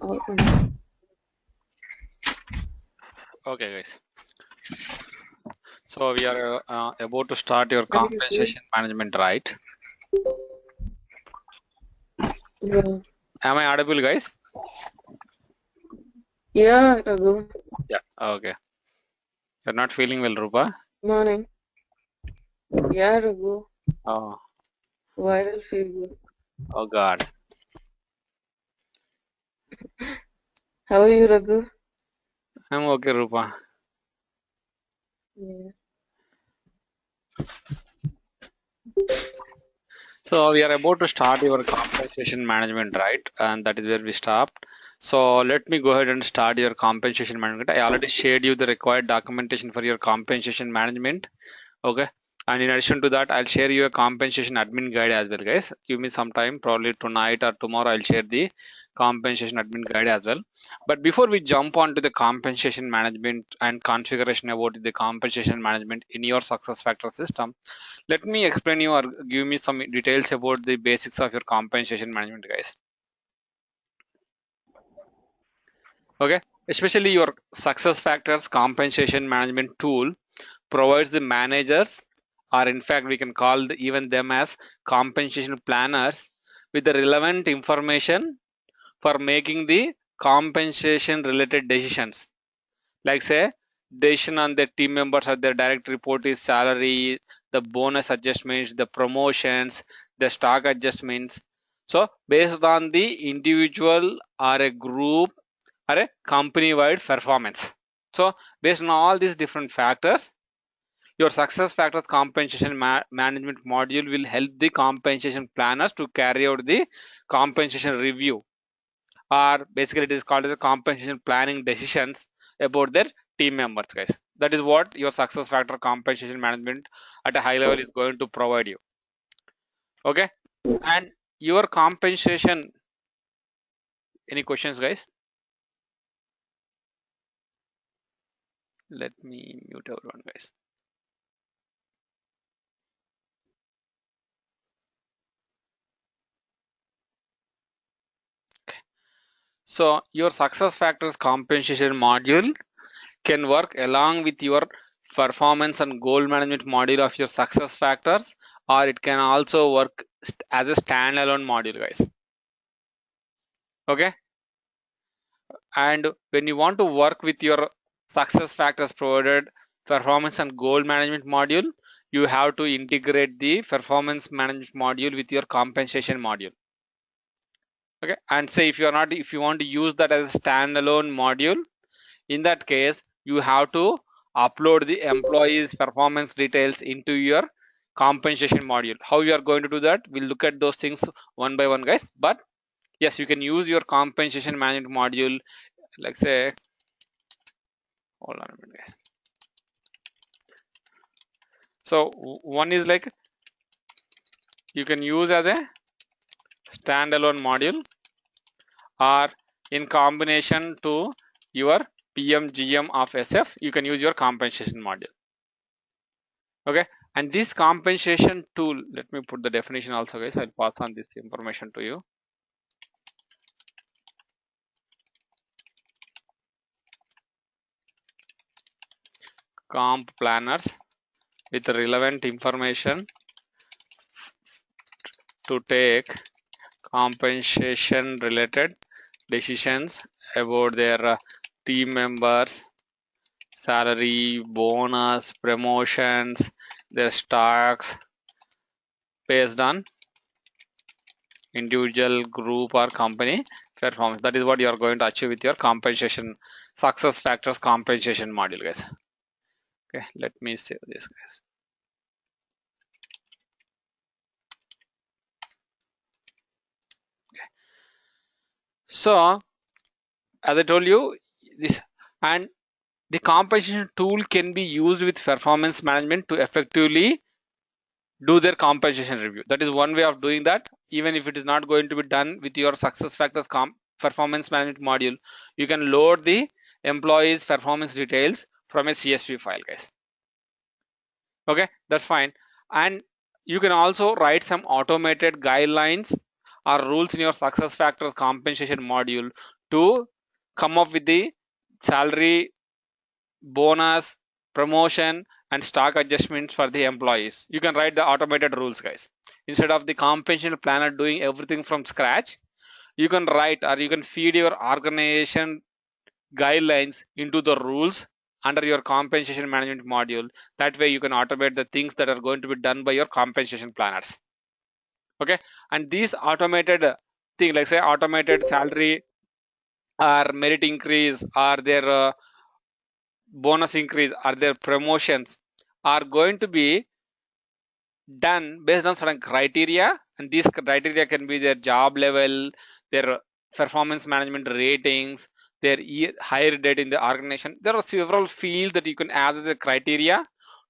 Okay, guys. So we are about to start your compensation management, right? Yeah. Am I audible, guys? Yeah, Raghu. Yeah. Okay. You're not feeling well, Rupa? Morning. Yeah, Raghu. Oh, Viral fever. oh God. How are you, Raghu? I'm okay, Rupa. Yeah. So we are about to start your compensation management, right? And that is where we stopped. So let me go ahead and start your compensation management. I already shared you the required documentation for your compensation management. Okay. And in addition to that, I'll share you a compensation admin guide as well, guys. Give me some time, probably tonight or tomorrow, I'll share the compensation admin guide as well. But before we jump on to the compensation management and configuration about the compensation management in your success factor system, let me explain you or give me some details about the basics of your compensation management, guys. Okay. Especially your success factors compensation management tool provides the managers, or in fact we can call even them as compensation planners, with the relevant information for making the compensation related decisions, like say decision on their team members or their direct report is salary, the bonus adjustments, the promotions, the stock adjustments. So based on the individual or a group or a company wide performance, so based on all these different factors, your success factors compensation management module will help the compensation planners to carry out the compensation review, or basically it is called as the compensation planning decisions about their team members, guys. That is what your success factor compensation management at a high level is going to provide you. Okay. And your compensation, any questions, guys? Let me mute everyone, guys. So your success factors compensation module can work along with your performance and goal management module of your success factors, or it can also work as a standalone module, guys. Okay. And when you want to work with your success factors provided performance and goal management module, you have to integrate the performance management module with your compensation module. Okay. And say if you want to use that as a standalone module, in that case you have to upload the employees performance details into your compensation module. How you are going to do that, we'll look at those things one by one, guys. But yes, you can use your compensation management module, like say, hold on a minute, guys. So one is like you can use as a standalone module, or in combination to your PMGM of SF, you can use your compensation module. Okay. And this compensation tool, let me put the definition also, guys. I'll pass on this information to you. Comp planners with relevant information to take compensation related decisions about their team members, salary, bonus, promotions, their stocks, based on individual, group, or company performance. That is what you are going to achieve with your compensation success factors compensation module, guys. Okay, let me save this, guys. Okay. So as I told you, this and the compensation tool can be used with performance management to effectively do their compensation review. That is one way of doing that. Even if it is not going to be done with your success factors performance management module, you can load the employees performance details from a CSV file, guys. Okay, that's fine. And you can also write some automated guidelines or rules in your success factors compensation module to come up with the salary, bonus, promotion, and stock adjustments for the employees. You can write the automated rules, guys. Instead of the compensation planner doing everything from scratch, you can write or you can feed your organization guidelines into the rules under your compensation management module. That way you can automate the things that are going to be done by your compensation planners. Okay, and these automated thing, like say automated salary or merit increase or their bonus increase or their promotions are going to be done based on certain criteria, and these criteria can be their job level, their performance management ratings, their higher date in the organization. There are several fields that you can add as a criteria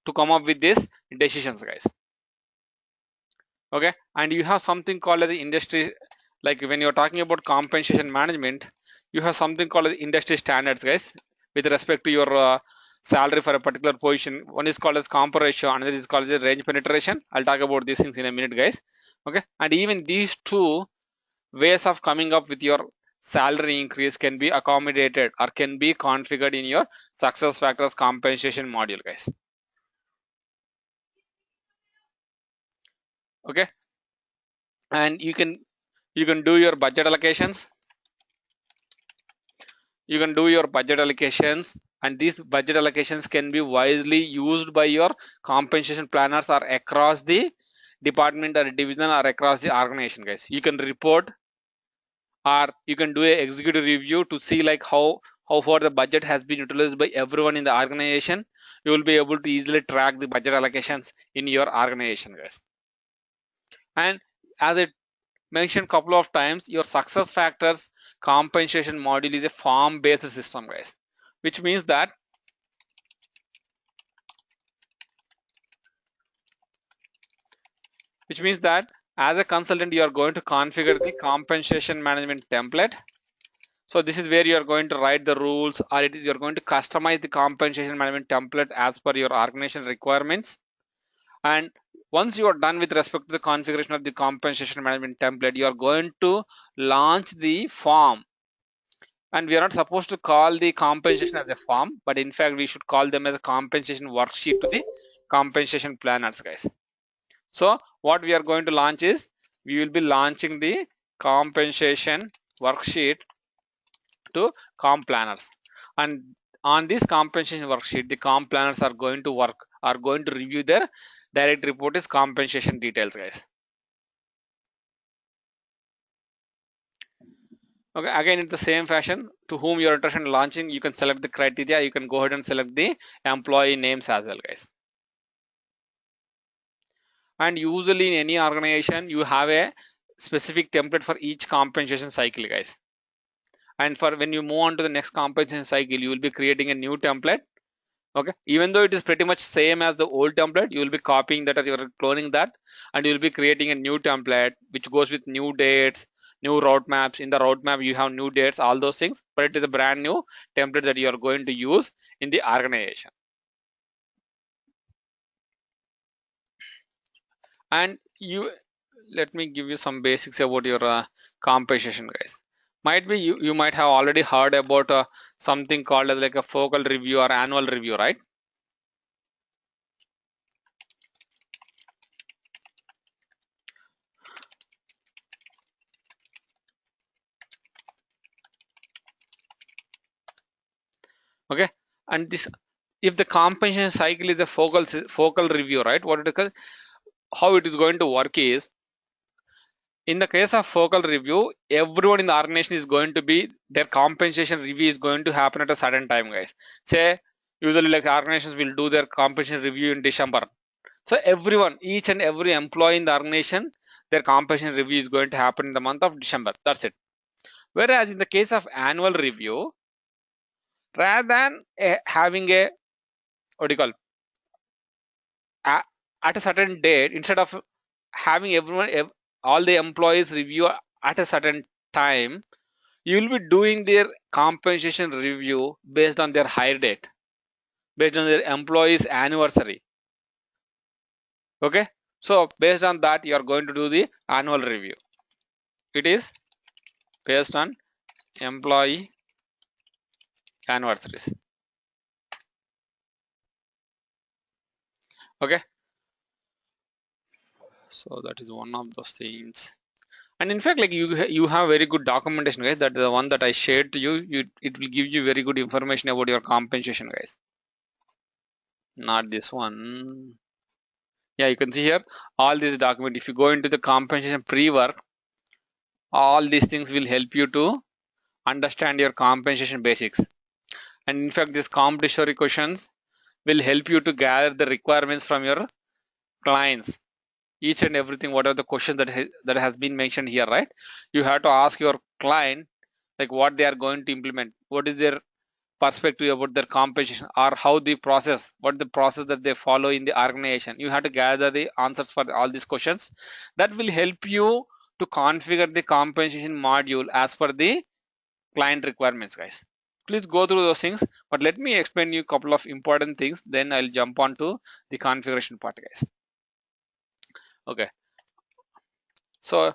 to come up with these decisions, guys. Okay, and you have something called as the industry, like when you're talking about compensation management, you have something called as industry standards, guys, with respect to your salary for a particular position. One is called as comp ratio, another is called as range penetration. I'll talk about these things in a minute, guys. Okay, and even these two ways of coming up with your salary increase can be accommodated or can be configured in your success factors compensation module, guys. Okay, and you can do your budget allocations. You can do your budget allocations, and these budget allocations can be wisely used by your compensation planners or across the department or division or across the organization, guys. You can report or you can do a executive review to see like how far the budget has been utilized by everyone in the organization. You will be able to easily track the budget allocations in your organization, guys. And as I mentioned couple of times, your success factors compensation module is a form based system, guys, which means that as a consultant you are going to configure the compensation management template. So this is where you are going to write the rules, or it is you're going to customize the compensation management template as per your organization requirements. And once you are done with respect to the configuration of the compensation management template, you are going to launch the form. And we are not supposed to call the compensation as a form, but in fact we should call them as a compensation worksheet to the compensation planners, guys. So what we are going to launch is we will be launching the compensation worksheet to comp planners, and on this compensation worksheet the comp planners are going to review their direct report is compensation details, guys. Okay, again in the same fashion, to whom you're interested in launching, you can select the criteria, you can go ahead and select the employee names as well, guys. And usually in any organization you have a specific template for each compensation cycle, guys. And for when you move on to the next compensation cycle, you will be creating a new template. Okay, even though it is pretty much same as the old template, you will be copying that or you're cloning that, and you will be creating a new template which goes with new dates, new roadmaps. In the roadmap you have new dates, all those things, but it is a brand new template that you are going to use in the organization. And you, let me give you some basics about your compensation, guys. Might be you might have already heard about something called as like a focal review or annual review, right? Okay, and this, if the compensation cycle is a focal review, right, what it is, how it is going to work is, in the case of focal review, everyone in the organization is going to be, their compensation review is going to happen at a certain time, guys. Say usually like organizations will do their compensation review in December. So everyone, each and every employee in the organization, their compensation review is going to happen in the month of December. That's it. Whereas in the case of annual review, rather than having a, what do you call, at a certain date, instead of having everyone, all the employees review at a certain time, you will be doing their compensation review based on their hire date, based on their employees anniversary. Okay, so based on that you are going to do the annual review. It is based on employee anniversaries. Okay, so that is one of those things. And in fact, like you have very good documentation, guys. That the one that I shared to you, it will give you very good information about your compensation, guys. Not this one. Yeah, you can see here all these document. If you go into the compensation pre-work, all these things will help you to understand your compensation basics. And in fact, these compensatory questions will help you to gather the requirements from your clients. Each and everything, what are the questions that has been mentioned here, right? You have to ask your client like what they are going to implement, what is their perspective about their compensation, or how the process, what the process that they follow in the organization. You have to gather the answers for all these questions. That will help you to configure the compensation module as per the client requirements, guys. Please go through those things, but let me explain you a couple of important things, then I'll jump on to the configuration part, guys. Okay, so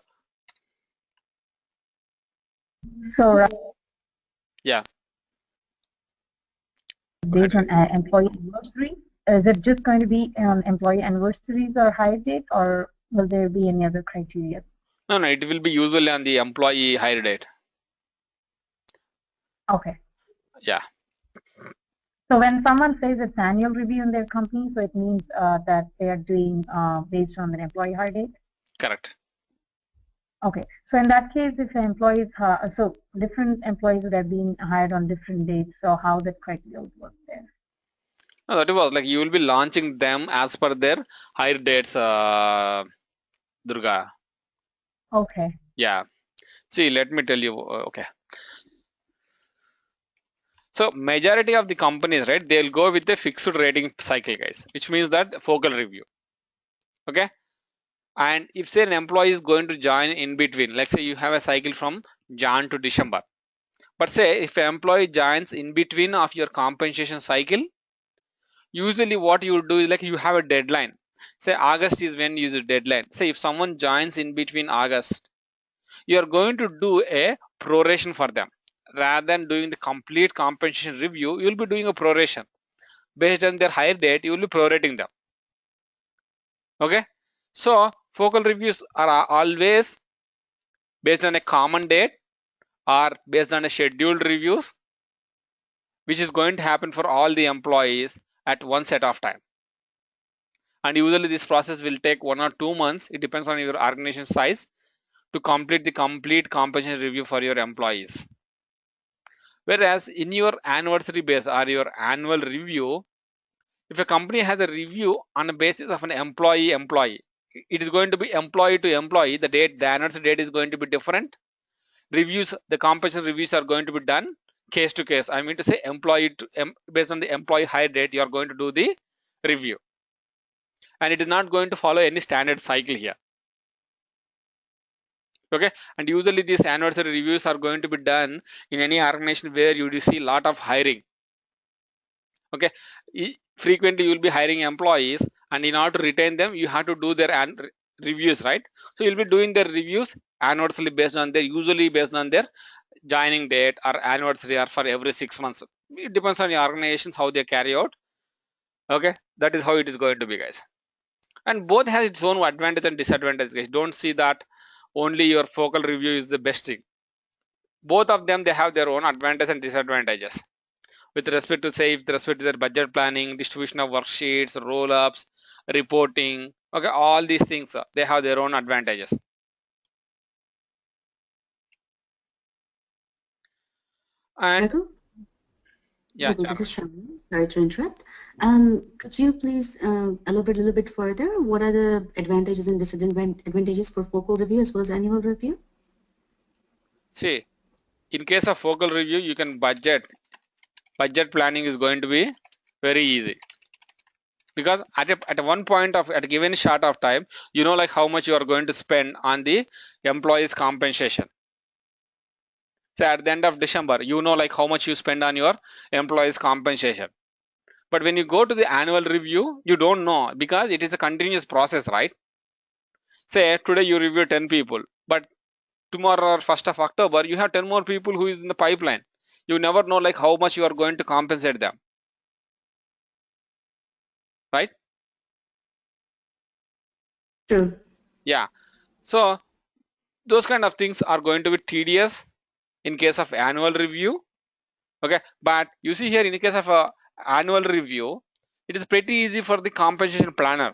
yeah, Based on employee anniversary, is it just going to be on employee anniversaries or hire date, or will there be any other criteria? no, it will be usually on the employee hire date. Okay. Yeah. So when someone says it's annual review in their company, so it means that they are doing based on the employee hire date? Correct. Okay. So in that case, if employees, so different employees would have been hired on different dates, so how that criteria would work there? No, that was like you will be launching them as per their hire dates, Durga. Okay. Yeah. See, let me tell you. Okay. So majority of the companies, right, they'll go with the fixed rating cycle, guys, which means that focal review. Okay. And if say an employee is going to join in between, let's say you have a cycle from Jan to December, but say if an employee joins in between of your compensation cycle, usually what you do is like you have a deadline. Say August is when you use a deadline. Say if someone joins in between August, you are going to do a proration for them. Rather than doing the complete compensation review, you will be doing a proration. Based on their hire date, you will be prorating them. Okay. So focal reviews are always based on a common date or based on a scheduled reviews, which is going to happen for all the employees at one set of time. And usually this process will take 1 or 2 months. It depends on your organization size to complete the complete compensation review for your employees. Whereas in your anniversary base or your annual review, if a company has a review on a basis of an employee, it is going to be employee to employee. The anniversary date is going to be different. Reviews, the compensation reviews are going to be done case to case. I mean to say employee to based on the employee hire date, you are going to do the review. And it is not going to follow any standard cycle here. Okay, and usually these anniversary reviews are going to be done in any organization where you see a lot of hiring. Okay, frequently you will be hiring employees, and in order to retain them you have to do their reviews, right? So you'll be doing their reviews anniversary based on their, usually based on their joining date or anniversary, or for every 6 months. It depends on the organizations how they carry out. Okay, that is how it is going to be, guys. And both has its own advantage and disadvantage, guys. Don't see that only your focal review is the best thing. Both of them, they have their own advantages and disadvantages with respect to, say, with respect to their budget planning, distribution of worksheets, roll-ups, reporting. Okay, all these things, they have their own advantages. And Raghu? yeah, Raghu, this is Shravani. Sorry to interrupt. Could you please elaborate a little bit further? What are the advantages and disadvantages for focal review as well as annual review? see, in case of focal review, you can budget planning is going to be very easy, because at one point of, at a given short of time, you know like how much you are going to spend on the employees compensation. So at the end of December, you know like how much you spend on your employees compensation. But when you go to the annual review, you don't know, because it is a continuous process, right? Say today you review 10 people, but tomorrow or 1st of October, you have 10 more people who is in the pipeline. You never know like how much you are going to compensate them, right? True. Yeah. So those kind of things are going to be tedious in case of annual review. Okay, but you see here in the case of a annual review, it is pretty easy for the compensation planner.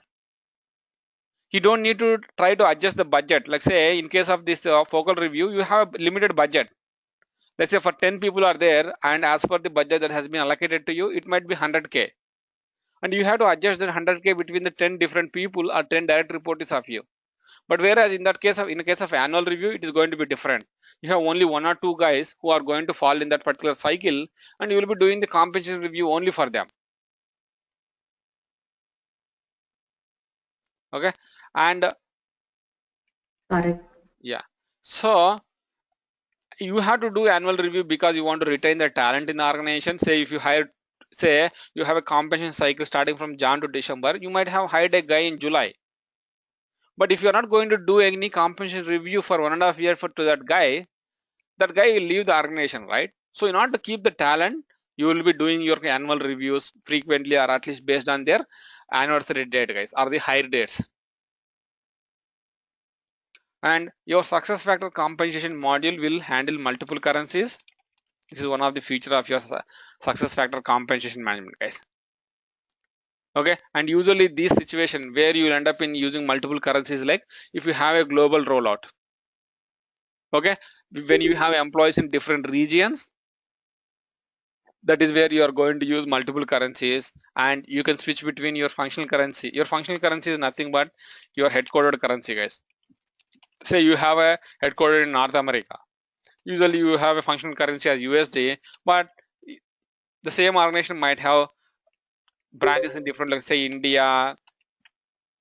You don't need to try to adjust the budget. Like say in case of this focal review, you have a limited budget. Let's say for 10 people are there, and as per the budget that has been allocated to you, it might be 100K, and you have to adjust that 100K between the 10 different people or 10 direct reports of you. But whereas in that case of in the case of annual review, it is going to be different. You have only 1 or 2 guys who are going to fall in that particular cycle, and you will be doing the compensation review only for them. Okay, and Got it. yeah, so you have to do annual review because you want to retain the talent in the organization. Say if you hire, say you have a compensation cycle starting from Jan to December, you might have hired a guy in July. But if you're not going to do any compensation review for 1.5 years to that guy will leave the organization, right? So in order to keep the talent, you will be doing your annual reviews frequently, or at least based on their anniversary date, guys, or the hire dates. And your success factor compensation module will handle multiple currencies. This is one of the feature of your success factor compensation management, guys. Okay, and usually this situation where you will end up in using multiple currencies, like if you have a global rollout. Okay, when you have employees in different regions, that is where you are going to use multiple currencies, and you can switch between your functional currency. Your functional currency is nothing but your headquartered currency, guys. Say you have a headquartered in North America. Usually you have a functional currency as USD, but the same organization might have branches in different, like say India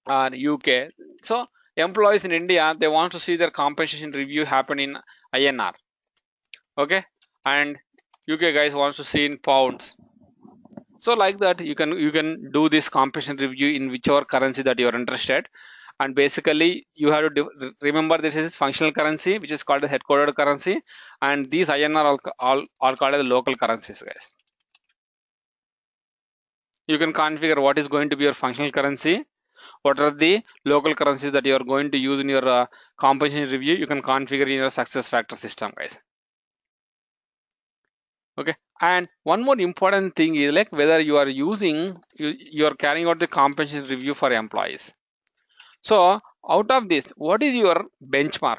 or UK. So employees in India, they want to see their compensation review happen in INR. Okay, and UK guys wants to see in pounds. So like that, you can do this compensation review in whichever currency that you are interested. And basically you have to remember this is functional currency, which is called the headquartered currency, and these INR are called as local currencies, guys. You can configure what is going to be your functional currency, what are the local currencies that you are going to use in your compensation review. You can configure in your success factor system, guys. Okay, and one more important thing is like whether you are using, you are carrying out the compensation review for employees. So out of this, what is your benchmark?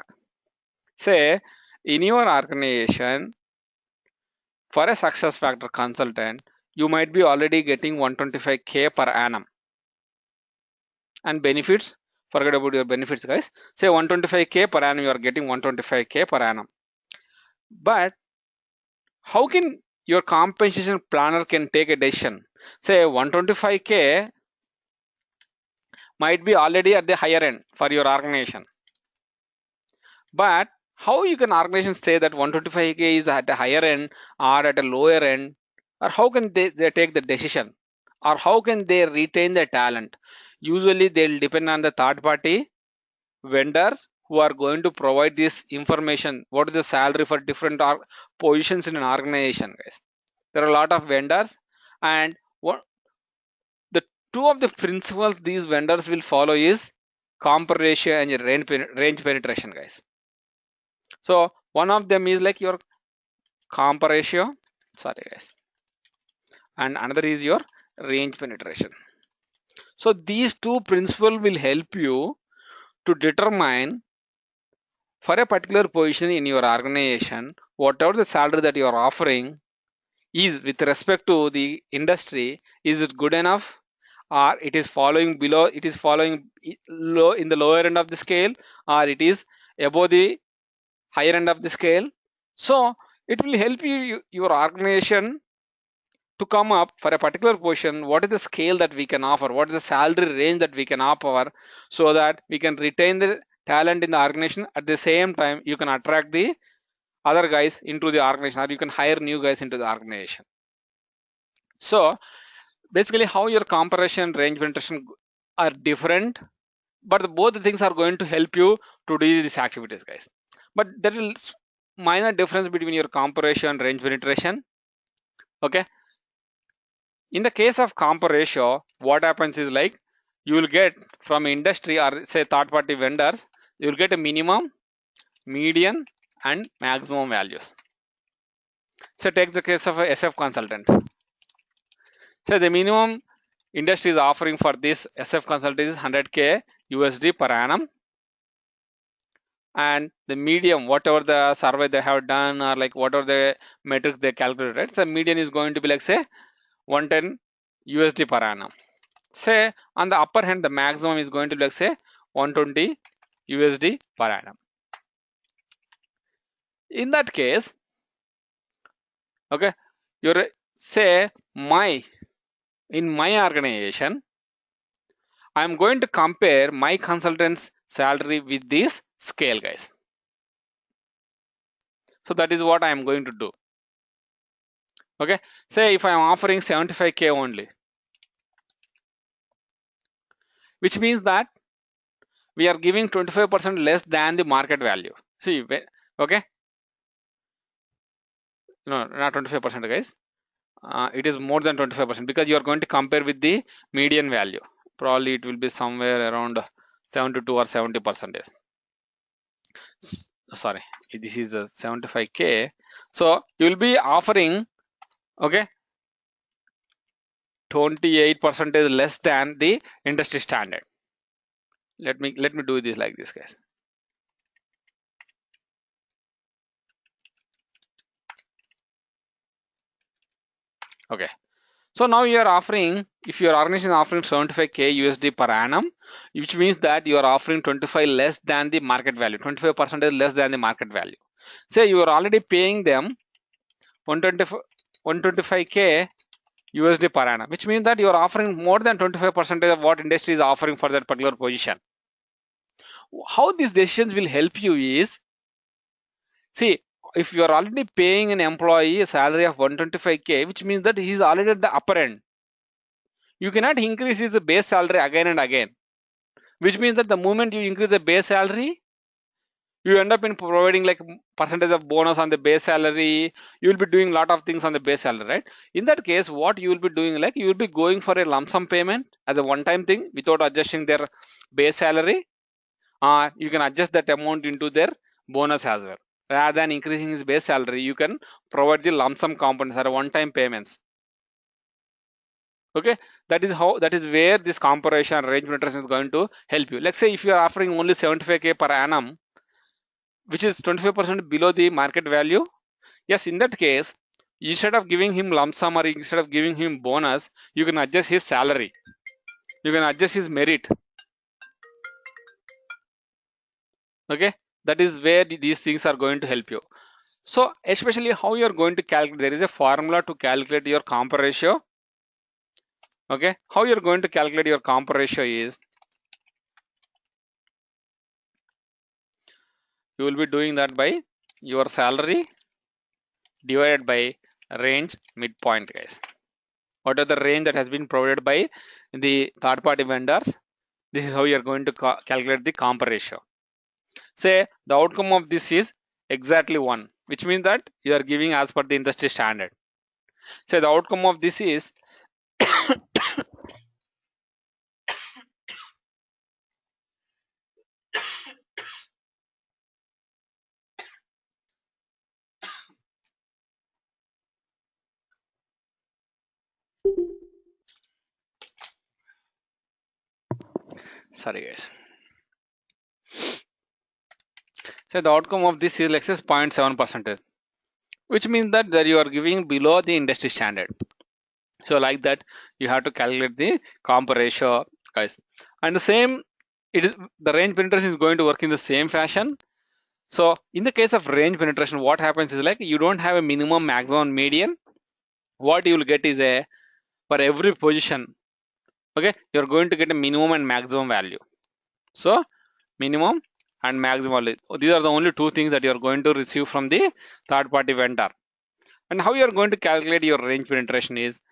Say in your organization, for a success factor consultant, you might be already getting 125K per annum. And benefits, forget about your benefits, guys. Say 125K per annum, you are getting 125K per annum. But how can your compensation planner can take a decision? Say 125K might be already at the higher end for your organization. But how you can organization say that 125K is at the higher end or at a lower end, or how can they take the decision, or how can they retain the talent? Usually they'll depend on the third party vendors who are going to provide this information. What is the salary for different positions in an organization, guys? There are a lot of vendors, and what the two of the principles these vendors will follow is comp ratio and range penetration, guys. So one of them is like your comp ratio, sorry guys, and another is your range penetration. So these two principles will help you to determine for a particular position in your organization, whatever the salary that you are offering is with respect to the industry, is it good enough, or it is following below, it is following low in the lower end of the scale, or it is above the higher end of the scale. So it will help you your organization to come up for a particular position, what is the scale that we can offer, what is the salary range that we can offer, so that we can retain the talent in the organization. At the same time, you can attract the other guys into the organization, or you can hire new guys into the organization. So basically how your comparison range penetration are different, but both the things are going to help you to do these activities, guys. but there is minor difference between your comp ratio and range penetration. Okay, in the case of comp ratio, what happens is like you will get from industry or say third party vendors, you will get a minimum, median and maximum values. So take the case of a SF consultant. So the minimum industry is offering for this SF consultant is 100K USD per annum, and the medium, whatever the survey they have done or like whatever the metrics they calculated, the median is going to be like say 110 USD per annum. Say on the upper hand, the maximum is going to be like say 120 USD per annum. In that case, okay, you're say in my organization, I'm going to compare my consultant's salary with this scale, guys. So that is what I am going to do. Okay, say if I am offering 75K only, which means that we are giving 25% less than the market value. See, okay, no, not 25%, guys. It is more than 25% because you are going to compare with the median value. Probably it will be somewhere around 72 or 70%. Sorry, this is a 75K. So you will be offering, okay, 28% less than the industry standard. Let me do this like this, guys. Okay, so now you are offering, if your organization is offering 75K USD per annum, which means that you are offering 25 less than the market value, 25% less than the market value. Say you are already paying them 125K USD per annum, which means that you are offering more than 25% of what industry is offering for that particular position. How these decisions will help you is, see, if you are already paying an employee a salary of 125K, which means that he is already at the upper end. You cannot increase his base salary again and again, which means that the moment you increase the base salary, you end up in providing like percentage of bonus on the base salary. You will be doing a lot of things on the base salary, right? In that case, what you will be doing, like you will be going for a lump sum payment as a one-time thing without adjusting their base salary. You can adjust that amount into their bonus as well. Rather than increasing his base salary, you can provide the lump sum components or one-time payments. Okay, that is where this comparison and range penetration is going to help you. Let's say if you are offering only 75K per annum, which is 25% below the market value. Yes, in that case, instead of giving him lump sum or instead of giving him bonus, you can adjust his salary. You can adjust his merit. Okay, that is where these things are going to help you. So especially how you are going to calculate, there is a formula to calculate your comp ratio. Okay, how you are going to calculate your comp ratio is, you will be doing that by your salary divided by range midpoint, guys. What are the range that has been provided by the third party vendors? This is how you are going to calculate the comp ratio. Say the outcome of this is exactly 1, which means that you are giving as per the industry standard. Say the outcome of this is sorry guys. So the outcome of this is like 0.7%, which means that you are giving below the industry standard. So like that, you have to calculate the comp ratio, guys. And the same, it is the range penetration is going to work in the same fashion. So in the case of range penetration, what happens is like you don't have a minimum, maximum, median. What you will get is a, for every position, okay, you're going to get a minimum and maximum value. So minimum and maximum, these are the only two things that you're going to receive from the third party vendor. And how you're going to calculate your range penetration is,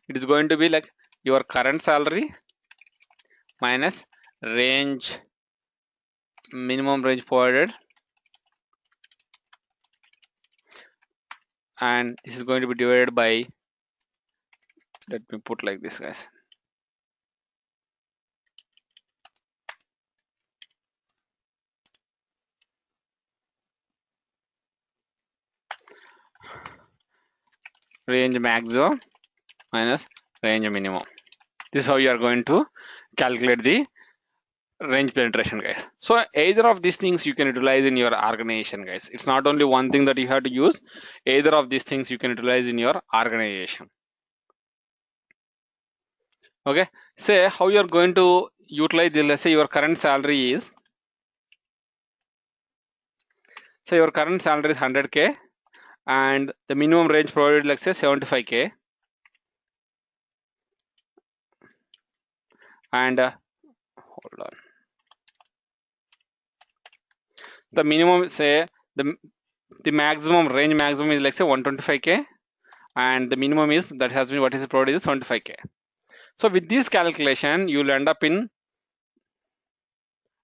it is going to be like your current salary minus range minimum range provided, and this is going to be divided by, let me put like this, guys. Range maximum minus range minimum. This is how you are going to calculate the range penetration, guys. So either of these things you can utilize in your organization, guys. It's not only one thing that you have to use, either of these things you can utilize in your organization. Okay, say how you are going to utilize this. Let's say your current salary is, say your current salary is 100k and the minimum range provided, let's say 75k, and hold on, the minimum, say the maximum range maximum is, like say 125k, and the minimum is, that has been what is provided is 75k. So with this calculation you will end up in,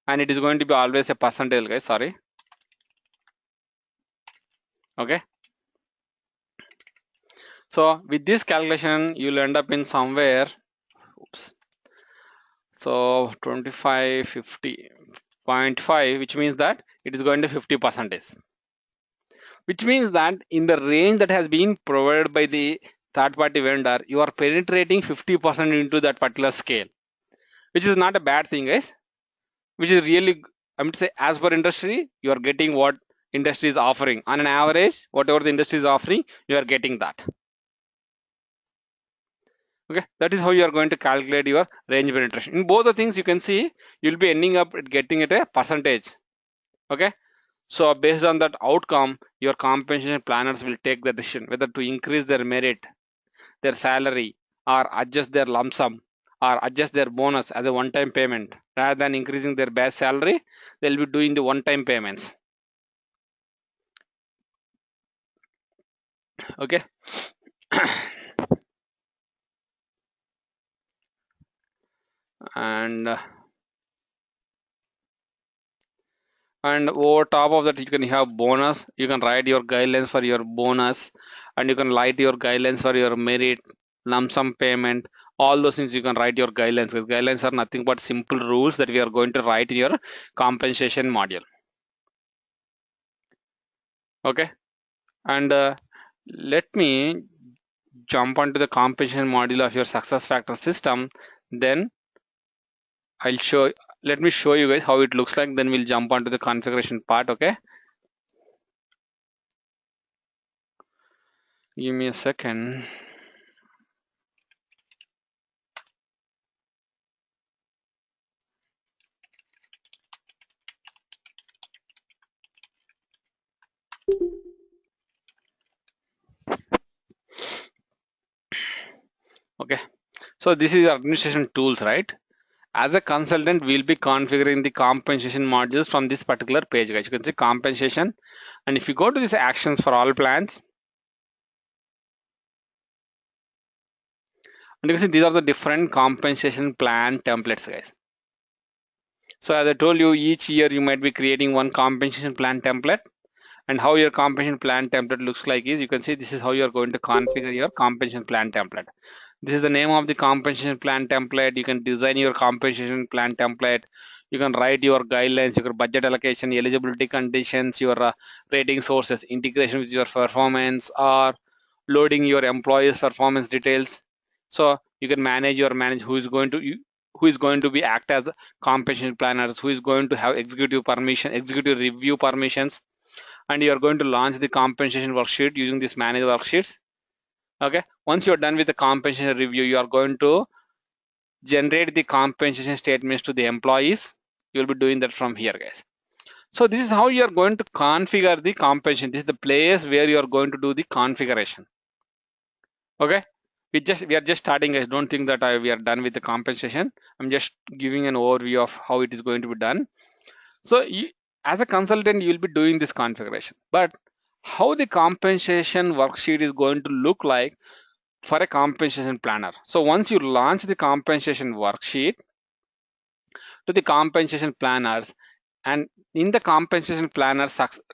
and it is going to be always a percentage, guys, sorry. Okay, so with this calculation you will end up in somewhere, oops, so 25 50.5, which means that it is going to 50%, which means that in the range that has been provided by the third party vendor, you are penetrating 50% into that particular scale, which is not a bad thing, guys, which is really, I mean to say, as per industry you are getting what industry is offering. On an average, whatever the industry is offering, you are getting that. Okay, that is how you are going to calculate your range penetration. In both the things you can see, you'll be ending up getting it a percentage. Okay, so based on that outcome, your compensation planners will take the decision whether to increase their merit, their salary, or adjust their lump sum, or adjust their bonus as a one-time payment. Rather than increasing their base salary, they'll be doing the one-time payments. Okay. and over top of that you can have bonus. You can write your guidelines for your bonus, and you can write your guidelines for your merit, lump sum payment, all those things you can write your guidelines, because guidelines are nothing but simple rules that we are going to write in your compensation module. Okay, and let me jump onto the compensation module of your success factor system, then I'll show, let me show you guys how it looks like, then we'll jump onto the configuration part. Okay, give me a second. Okay, so this is administration tools, right? As a consultant, we'll be configuring the compensation modules from this particular page, guys. You can see compensation, and if you go to these actions for all plans, and you can see these are the different compensation plan templates, guys. So as I told you, each year you might be creating one compensation plan template, and how your compensation plan template looks like is, you can see this is how you are going to configure your compensation plan template. This is the name of the compensation plan template. You can design your compensation plan template. You can write your guidelines, your budget allocation, eligibility conditions, your rating sources, integration with your performance, or loading your employees' performance details. So you can manage who is going to be act as compensation planners, who is going to have executive review permissions, and you are going to launch the compensation worksheet using this manage worksheets. Okay, once you're done with the compensation review, you are going to generate the compensation statements to the employees. You'll be doing that from here, guys. So this is how you are going to configure the compensation. This is the place where you are going to do the configuration. Okay, we are just starting, guys. Don't think that we are done with the compensation. I'm just giving an overview of how it is going to be done. So as a consultant, you'll be doing this configuration, but how the compensation worksheet is going to look like for a compensation planner. So once you launch the compensation worksheet to the compensation planners, And in the compensation planner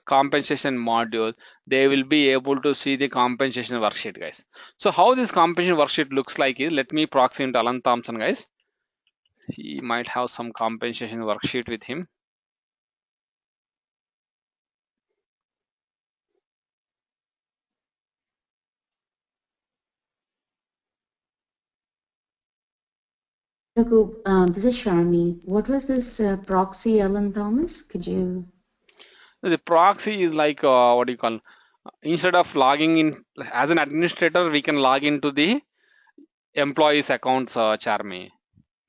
compensation module, they will be able to see the compensation worksheet, guys. So how this compensation worksheet looks like is, let me proxy into Alan Thompson, guys. He might have some compensation worksheet with him. Raghu, this is Sharmi. What was this proxy, Alan Thomas? Could you? The proxy is like what do you call? Instead of logging in as an administrator, we can log into the employees accounts, Charmy.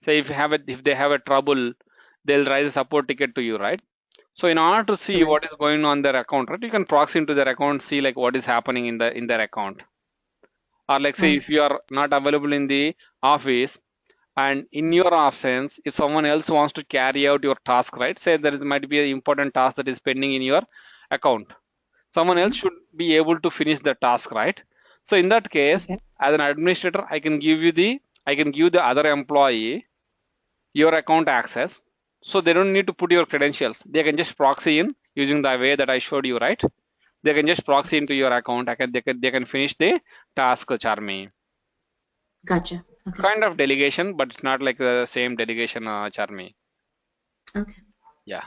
Say if they have a trouble, they'll raise a support ticket to you, right? So in order to see Correct. what is going on their account, right, you can proxy into their account, see like what is happening in their account. Or like say Right. if you are not available in the office and in your absence, if someone else wants to carry out your task, right? Say might be an important task that is pending in your account. Someone else should be able to finish the task, right? So in that case, Okay. as an administrator, I can give the other employee your account access. So they don't need to put your credentials. They can just proxy in using the way that I showed you, right? They can just proxy into your account. They can finish the task, Charmy. Gotcha. Okay. Kind of delegation, but it's not like the same delegation, Charmy. Okay. Yeah.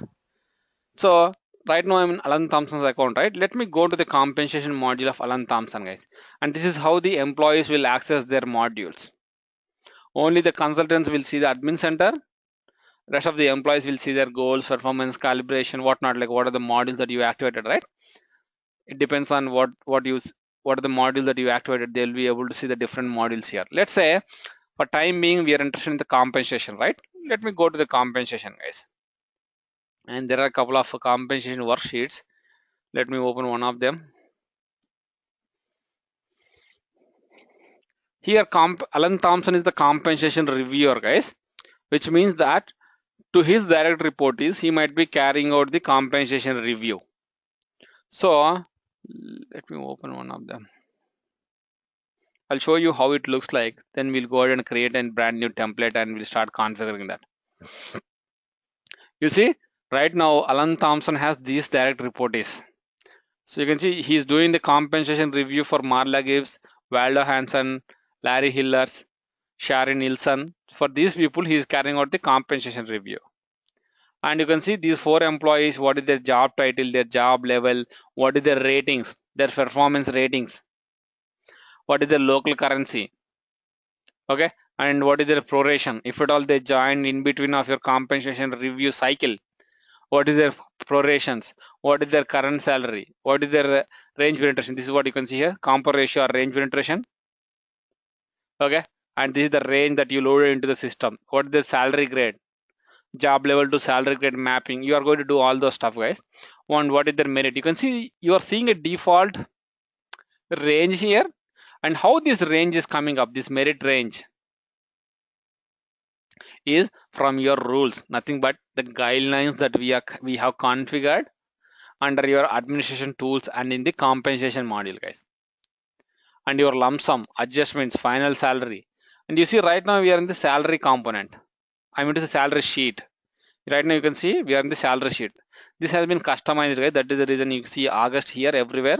So right now I'm in Alan Thompson's account, right? Let me go to the compensation module of Alan Thompson, guys. And this is how the employees will access their modules. Only the consultants will see the admin center. Rest of the employees will see their goals, performance, calibration, whatnot, like what are the modules that you activated, right? It depends on what are the modules that you activated. They'll be able to see the different modules here. Let's say for time being, we are interested in the compensation, right? Let me go to the compensation, guys. And there are a couple of compensation worksheets. Let me open one of them. Here, Alan Thompson is the compensation reviewer, guys, which means that to his direct report is he might be carrying out the compensation review. So let me open one of them. I'll show you how it looks like. Then we'll go ahead and create a brand new template and we'll start configuring that. You see, right now, Alan Thompson has these direct reportees. So you can see he's doing the compensation review for Marla Gibbs, Waldo Hansen, Larry Hillers, Sharon Nielsen. For these people, he is carrying out the compensation review. And you can see these 4 employees, what is their job title, their job level, what is their ratings, their performance ratings, what is their local currency, okay, and what is their proration. If at all they join in between of your compensation review cycle, what is their prorations, what is their current salary, what is their range penetration. This is what you can see here, comp ratio or range penetration, okay, and this is the range that you loaded into the system. What is the salary grade, job level to salary grade mapping. You are going to do all those stuff, guys. What is their merit. You can see you are seeing a default range here, and how this range is coming up, this merit range is from your rules, nothing but the guidelines that we have configured under your administration tools and in the compensation module, guys. And your lump sum adjustments, final salary. And you see right now we are in the salary component. I'm into the salary sheet. Right now you can see we are in the salary sheet. This has been customized, right? That is the reason you see August here everywhere.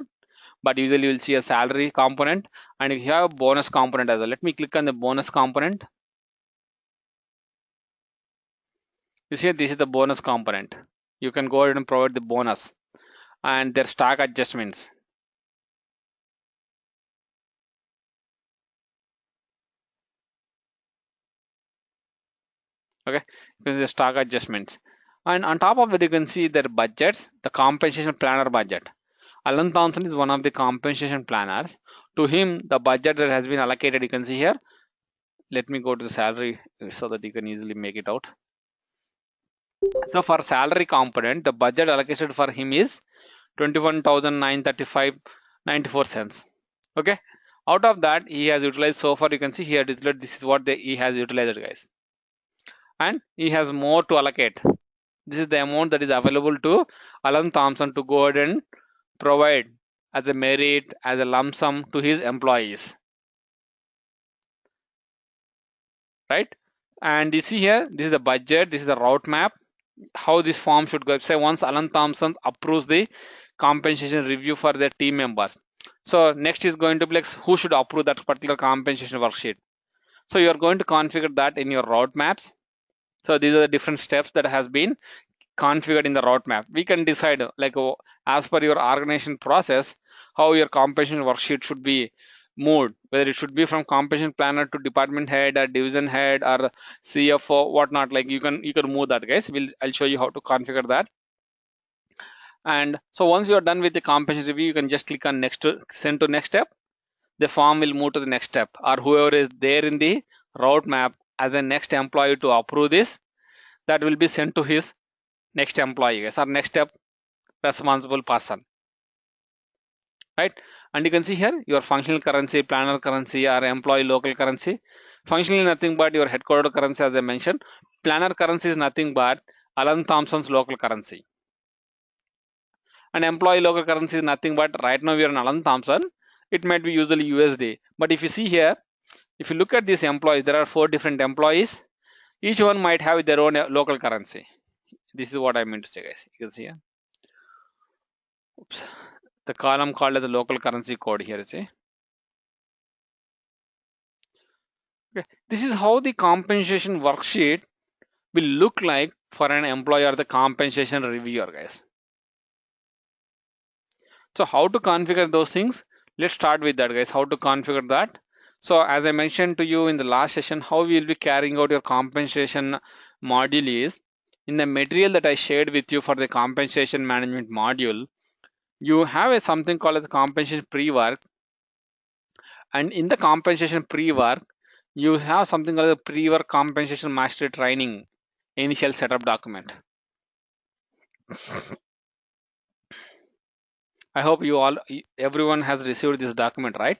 But usually you will see a salary component and you have a bonus component as well. Let me click on the bonus component. You see this is the bonus component. You can go ahead and provide the bonus and their stock adjustments. Okay, the stock adjustments. And on top of it, you can see their budgets, the compensation planner budget. Alan Thompson is one of the compensation planners. To him, the budget that has been allocated, you can see here. Let me go to the salary so that you can easily make it out. So for salary component, the budget allocated for him is 21,935.94 cents. Okay. Out of that, he has utilized so far. You can see here, this is what he has utilized, guys. And he has more to allocate. This is the amount that is available to Alan Thompson to go ahead and provide as a merit, as a lump sum to his employees. Right? And you see here, this is the budget, this is the route map, how this form should go. Say once Alan Thompson approves the compensation review for their team members. So next is going to be like who should approve that particular compensation worksheet. So you are going to configure that in your route maps. So these are the different steps that has been configured in the route map. We can decide like as per your organization process how your compensation worksheet should be moved, whether it should be from compensation planner to department head or division head or CFO, whatnot. Like you can move that, guys. I'll show you how to configure that. And so once you are done with the compensation review, you can just click on next to send to next step. The form will move to the next step, or whoever is there in the route map as a next employee to approve this, that will be sent to his next employee, guys, or next step responsible person, right? And you can see here your functional currency, planner currency, or employee local currency. Functionally nothing but your headquarter currency, as I mentioned. Planner currency is nothing but Alan Thompson's local currency. And employee local currency is nothing but right now we are in Alan Thompson. It might be usually USD. But if you see here, if you look at these employees, there are 4 different employees. Each one might have their own local currency. This is what I meant to say, guys. You can see here. Oops. The column called as the local currency code here, see. Okay. This is how the compensation worksheet will look like for an employee or the compensation reviewer, guys. So how to configure those things? Let's start with that, guys. How to configure that? So as I mentioned to you in the last session, how we will be carrying out your compensation module is in the material that I shared with you for the compensation management module. You have something called as compensation pre-work, and in the compensation pre-work, you have something called the pre-work compensation mastery training initial setup document. I hope everyone has received this document, right?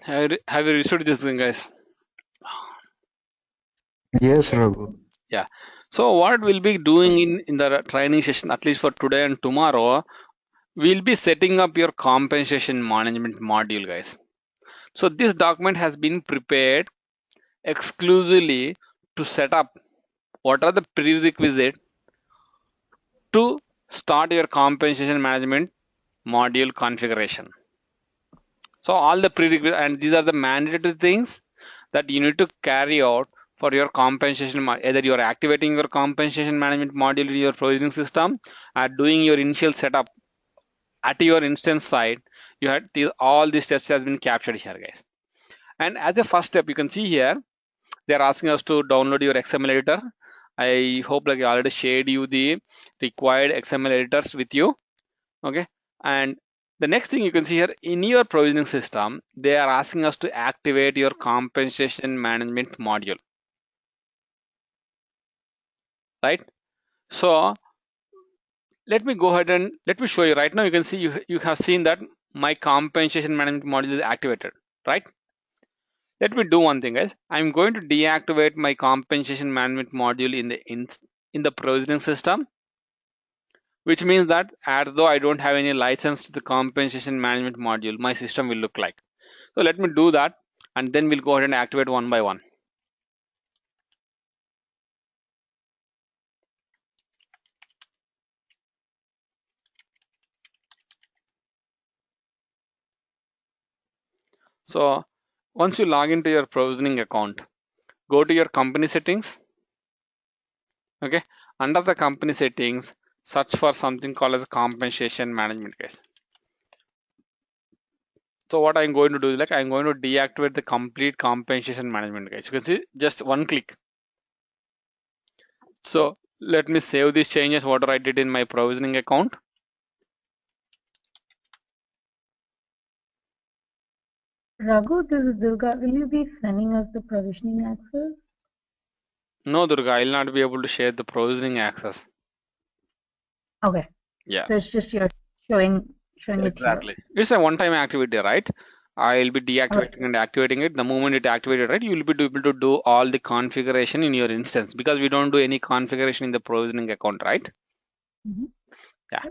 Have you received this thing, guys? Yes, Raghu. Yeah. So what we'll be doing in the training session, at least for today and tomorrow, we'll be setting up your compensation management module, guys. So this document has been prepared exclusively to set up what are the prerequisites to start your compensation management module configuration. So all the prerequisites, and these are the mandatory things that you need to carry out for your compensation. Either you are activating your compensation management module in your provisioning system or doing your initial setup at your instance site. You had all these steps has been captured here, guys. And as a first step, you can see here they're asking us to download your XML editor. I hope like I already shared you the required XML editors with you. Okay. And the next thing you can see here in your provisioning system, they are asking us to activate your compensation management module, right? So let me go ahead and let me show you. Right now you can see you have seen that my compensation management module is activated, right? Let me do one thing, guys. I'm going to deactivate my compensation management module in the provisioning system, which means that as though I don't have any license to the compensation management module, my system will look like. So let me do that, and then we'll go ahead and activate one by one. So once you log into your provisioning account, go to your company settings. Okay, under the company settings, search for something called as compensation management, guys. So what I'm going to do is like I'm going to deactivate the complete compensation management, guys. You can see just one click. So let me save these changes, whatever I did in my provisioning account. Raghu, this is Durga. Will you be sending us the provisioning access? No, Durga, I'll not be able to share the provisioning access. Okay. Yeah. So it's just you're showing it here. It's a one-time activity, right? I'll be deactivating and activating it. The moment it activated, right, you will be able to do all the configuration in your instance, because we don't do any configuration in the provisioning account, right? Mhm. Yeah.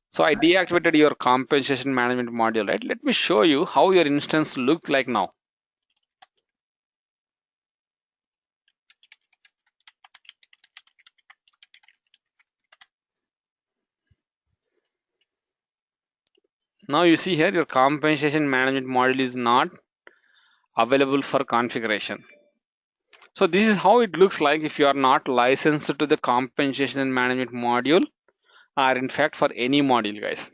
So I deactivated your compensation management module, right? Let me show you how your instance look like now. Now you see here your compensation management module is not available for configuration. So this is how it looks like if you are not licensed to the compensation management module, or in fact for any module, guys.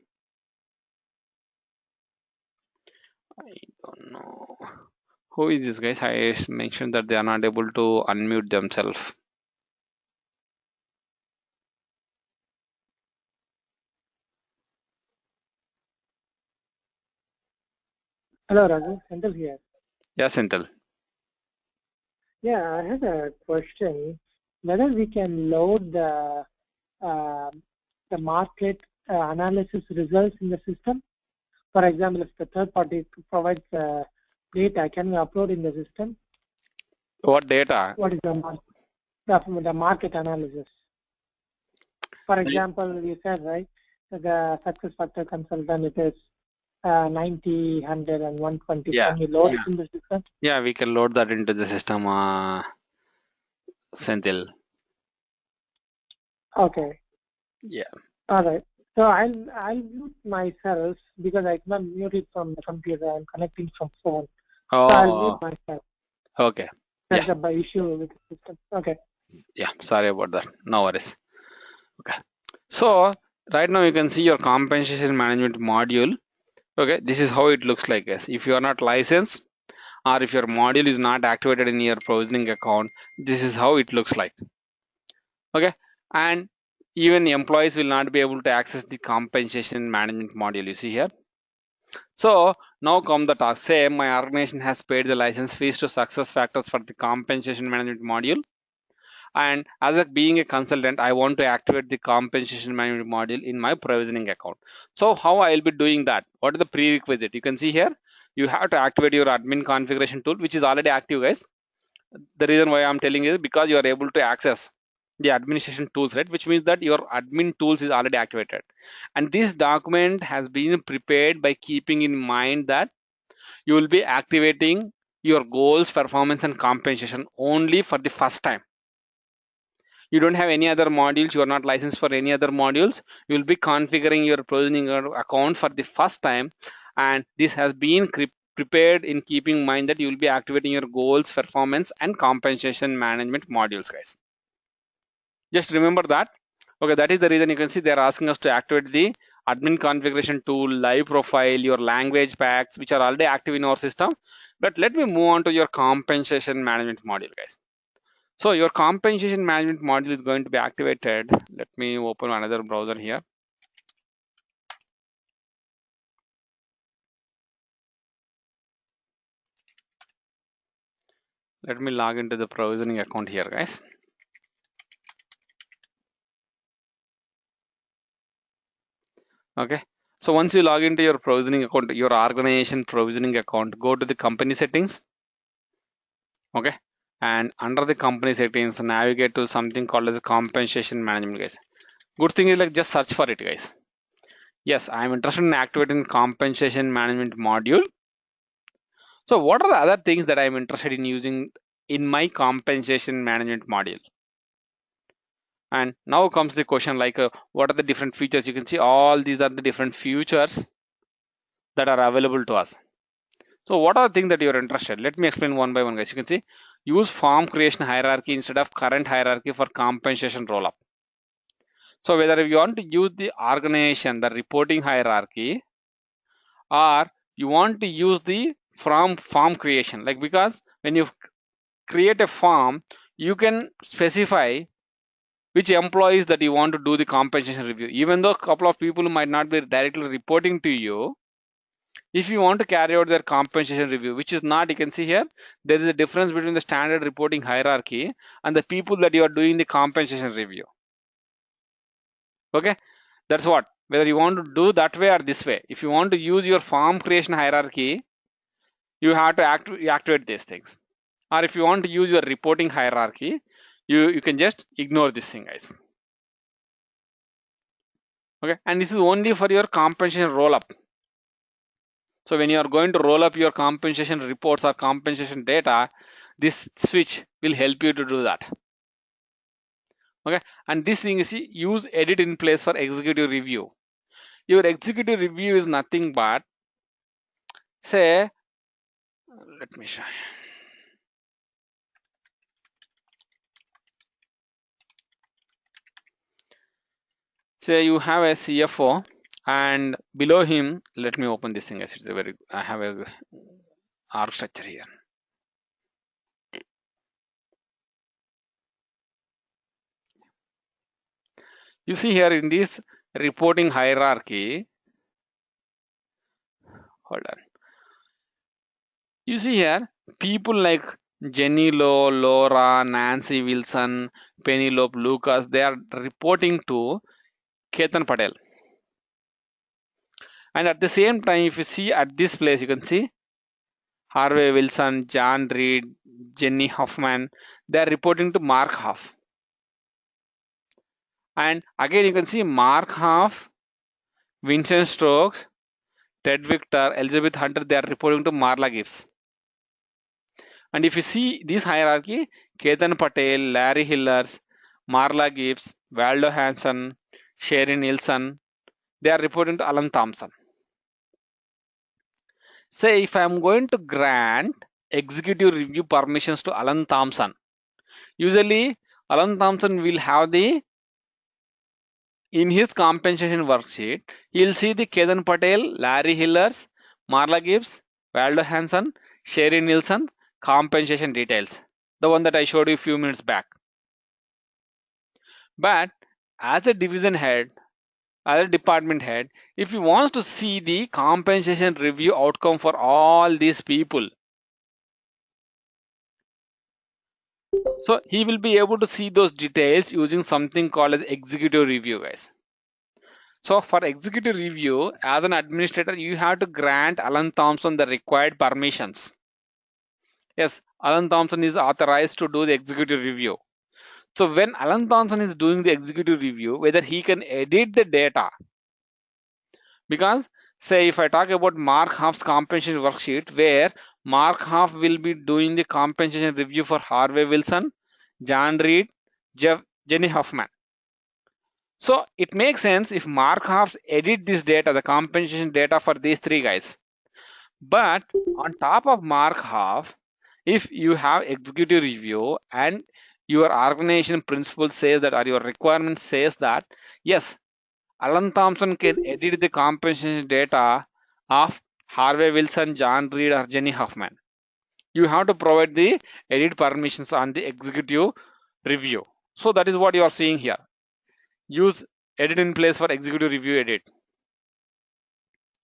I don't know who is this, guys. I mentioned that they are not able to unmute themselves. Hello, Raghu. Senthil here. Yeah, Senthil. Yeah, I have a question. Whether we can load the market analysis results in the system. For example, if the third party provides data, can we upload in the system? What data? What is the market analysis? For example, you said, right, the success factor consultant, it is 90, 100, and 120. Yeah. Can we load it in the system? Yeah, we can load that into the system, Senthil. Okay. Yeah. All right. So I'll mute myself because I cannot mute it from the computer. I'm connecting from phone. So I'll mute Oh, myself. okay. That's Yeah. the issue with the system. Okay. Yeah, sorry about that. No worries. Okay. So right now you can see your compensation management module. Okay, this is how it looks like, guys. If you are not licensed or if your module is not activated in your provisioning account, this is how it looks like. Okay, and even employees will not be able to access the compensation management module. You see here. So now come the task. Say my organization has paid the license fees to SuccessFactors for the compensation management module. And as being a consultant, I want to activate the compensation management module in my provisioning account. So how I'll be doing that? What is the prerequisite? You can see here, you have to activate your admin configuration tool, which is already active, guys. The reason why I'm telling you is because you are able to access the administration tools, right? Which means that your admin tools is already activated. And this document has been prepared by keeping in mind that you will be activating your goals, performance, and compensation only for the first time. You don't have any other modules, you are not licensed for any other modules, you will be configuring your provisioning account for the first time, and this has been prepared in keeping in mind that you will be activating your goals, performance, and compensation management modules, guys. Just remember that. Okay, that is the reason you can see they are asking us to activate the admin configuration tool, live profile, your language packs, which are already active in our system. But let me move on to your compensation management module, guys. So your compensation management module is going to be activated. Let me open another browser here. Let me log into the provisioning account here, guys. Okay. So once you log into your provisioning account, your organization provisioning account, go to the company settings. Okay. And under the company settings, navigate to something called as compensation management, guys. Good thing is like just search for it, guys. Yes, I'm interested in activating compensation management module. So what are the other things that I'm interested in using in my compensation management module? And now comes the question like, what are the different features? You can see all these are the different features that are available to us. So what are the things that you're interested? Let me explain one by one, guys. You can see use form creation hierarchy instead of current hierarchy for compensation roll-up. So whether you want to use the organization, the reporting hierarchy, or you want to use the form creation, like because when you create a form, you can specify which employees that you want to do the compensation review. Even though a couple of people might not be directly reporting to you, if you want to carry out their compensation review, which is not, you can see here, there is a difference between the standard reporting hierarchy and the people that you are doing the compensation review. Okay, that's what, whether you want to do that way or this way. If you want to use your form creation hierarchy, you have to activate these things. Or if you want to use your reporting hierarchy, you can just ignore this thing, guys. Okay, and this is only for your compensation roll up. So when you are going to roll up your compensation reports or compensation data, this switch will help you to do that. Okay, and this thing is use edit in place for executive review. Your executive review is nothing but, say, let me show you. Say you have a CFO and below him, let me open this thing as it's a very, I have a org structure here. You see here in this reporting hierarchy, hold on. You see here people like Jenny Lowe, Laura, Nancy Wilson, Penelope Lucas, they are reporting to Ketan Patel. And at the same time, if you see at this place, you can see Harvey Wilson, John Reed, Jenny Hoffman, they are reporting to Mark Huff. And again, you can see Mark Huff, Vincent Stokes, Ted Victor, Elizabeth Hunter, they are reporting to Marla Gibbs. And if you see this hierarchy, Ketan Patel, Larry Hillers, Marla Gibbs, Waldo Hanson, Sherry Nielsen, they are reporting to Alan Thompson. Say if I am going to grant executive review permissions to Alan Thompson, usually Alan Thompson will have in his compensation worksheet, you'll see the Ketan Patel, Larry Hillers, Marla Gibbs, Waldo Hanson, Sherry Nielsen compensation details, the one that I showed you a few minutes back. But as a division head, as a department head, if he wants to see the compensation review outcome for all these people, so he will be able to see those details using something called as executive review, guys. So for executive review, as an administrator, you have to grant Alan Thompson the required permissions. Yes, Alan Thompson is authorized to do the executive review. So when Alan Thompson is doing the executive review, whether he can edit the data, because say if I talk about Mark Huff's compensation worksheet, where Mark Huff will be doing the compensation review for Harvey Wilson, John Reed, Jenny Hoffman. So it makes sense if Mark Huff edit this data, the compensation data for these three guys. But on top of Mark Huff, if you have executive review and your organization principle says that, or your requirement says that, yes, Alan Thompson can edit the compensation data of Harvey Wilson, John Reed, or Jenny Hoffman. You have to provide the edit permissions on the executive review. So that is what you are seeing here. Use edit in place for executive review edit.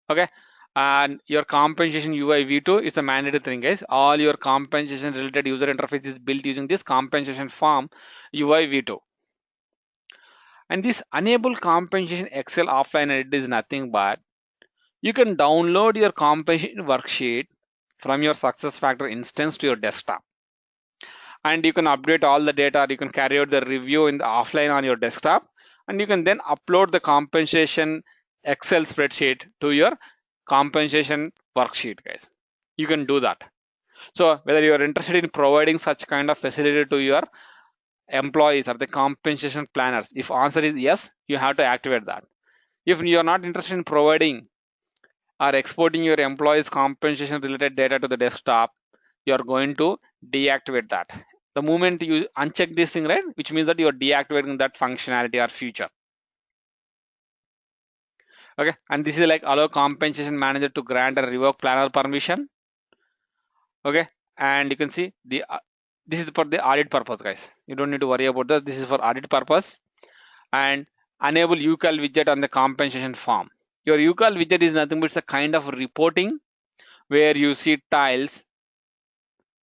Okay. And your compensation UI V2 is a mandatory thing, guys. All your compensation related user interface is built using this compensation form UI V2. And this enable compensation Excel offline edit is nothing but you can download your compensation worksheet from your SuccessFactors instance to your desktop. And you can update all the data. You can carry out the review in the offline on your desktop. And you can then upload the compensation Excel spreadsheet to your compensation worksheet, guys. You can do that. So whether you are interested in providing such kind of facility to your employees or the compensation planners, if answer is yes, you have to activate that. If you are not interested in providing or exporting your employees compensation related data to the desktop, you are going to deactivate that. The moment you uncheck this thing, right, which means that you are deactivating that functionality or feature. Okay, and this is like allow compensation manager to grant or revoke planner permission. Okay, and you can see the this is for the audit purpose, guys. You don't need to worry about that. This is for audit purpose. And enable UCal widget on the compensation form. Your UCal widget is nothing but a kind of reporting where you see tiles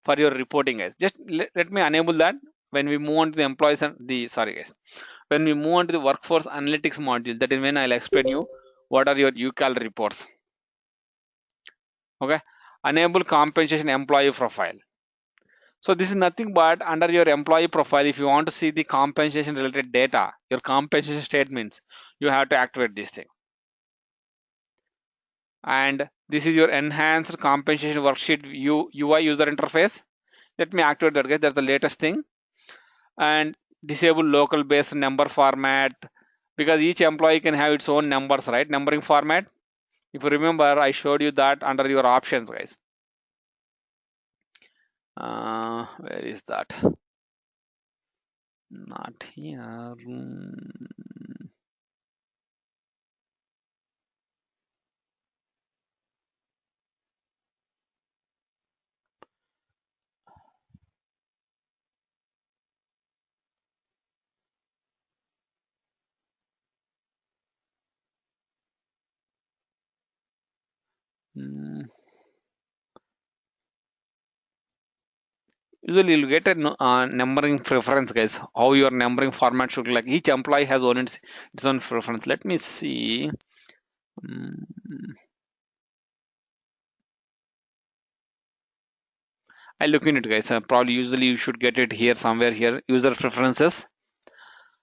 for your reporting, guys. Just let me enable that when we move on to the employees and the when we move on to the workforce analytics module, that is when I'll explain you what are your UCal reports. Okay, enable compensation employee profile. So this is nothing but under your employee profile, if you want to see the compensation related data, your compensation statements, you have to activate this thing. And this is your enhanced compensation worksheet UI user interface. Let me activate that, guys. That's the latest thing. And disable local based number format, because each employee can have its own numbers, right? Numbering format. If you remember, I showed you that under your options, guys. Where is that? Not here. Usually you'll get a numbering preference, guys. How your numbering format should look like. Each employee has its own preference. Let me see. I look in it, guys. Probably usually you should get it here somewhere here. User preferences.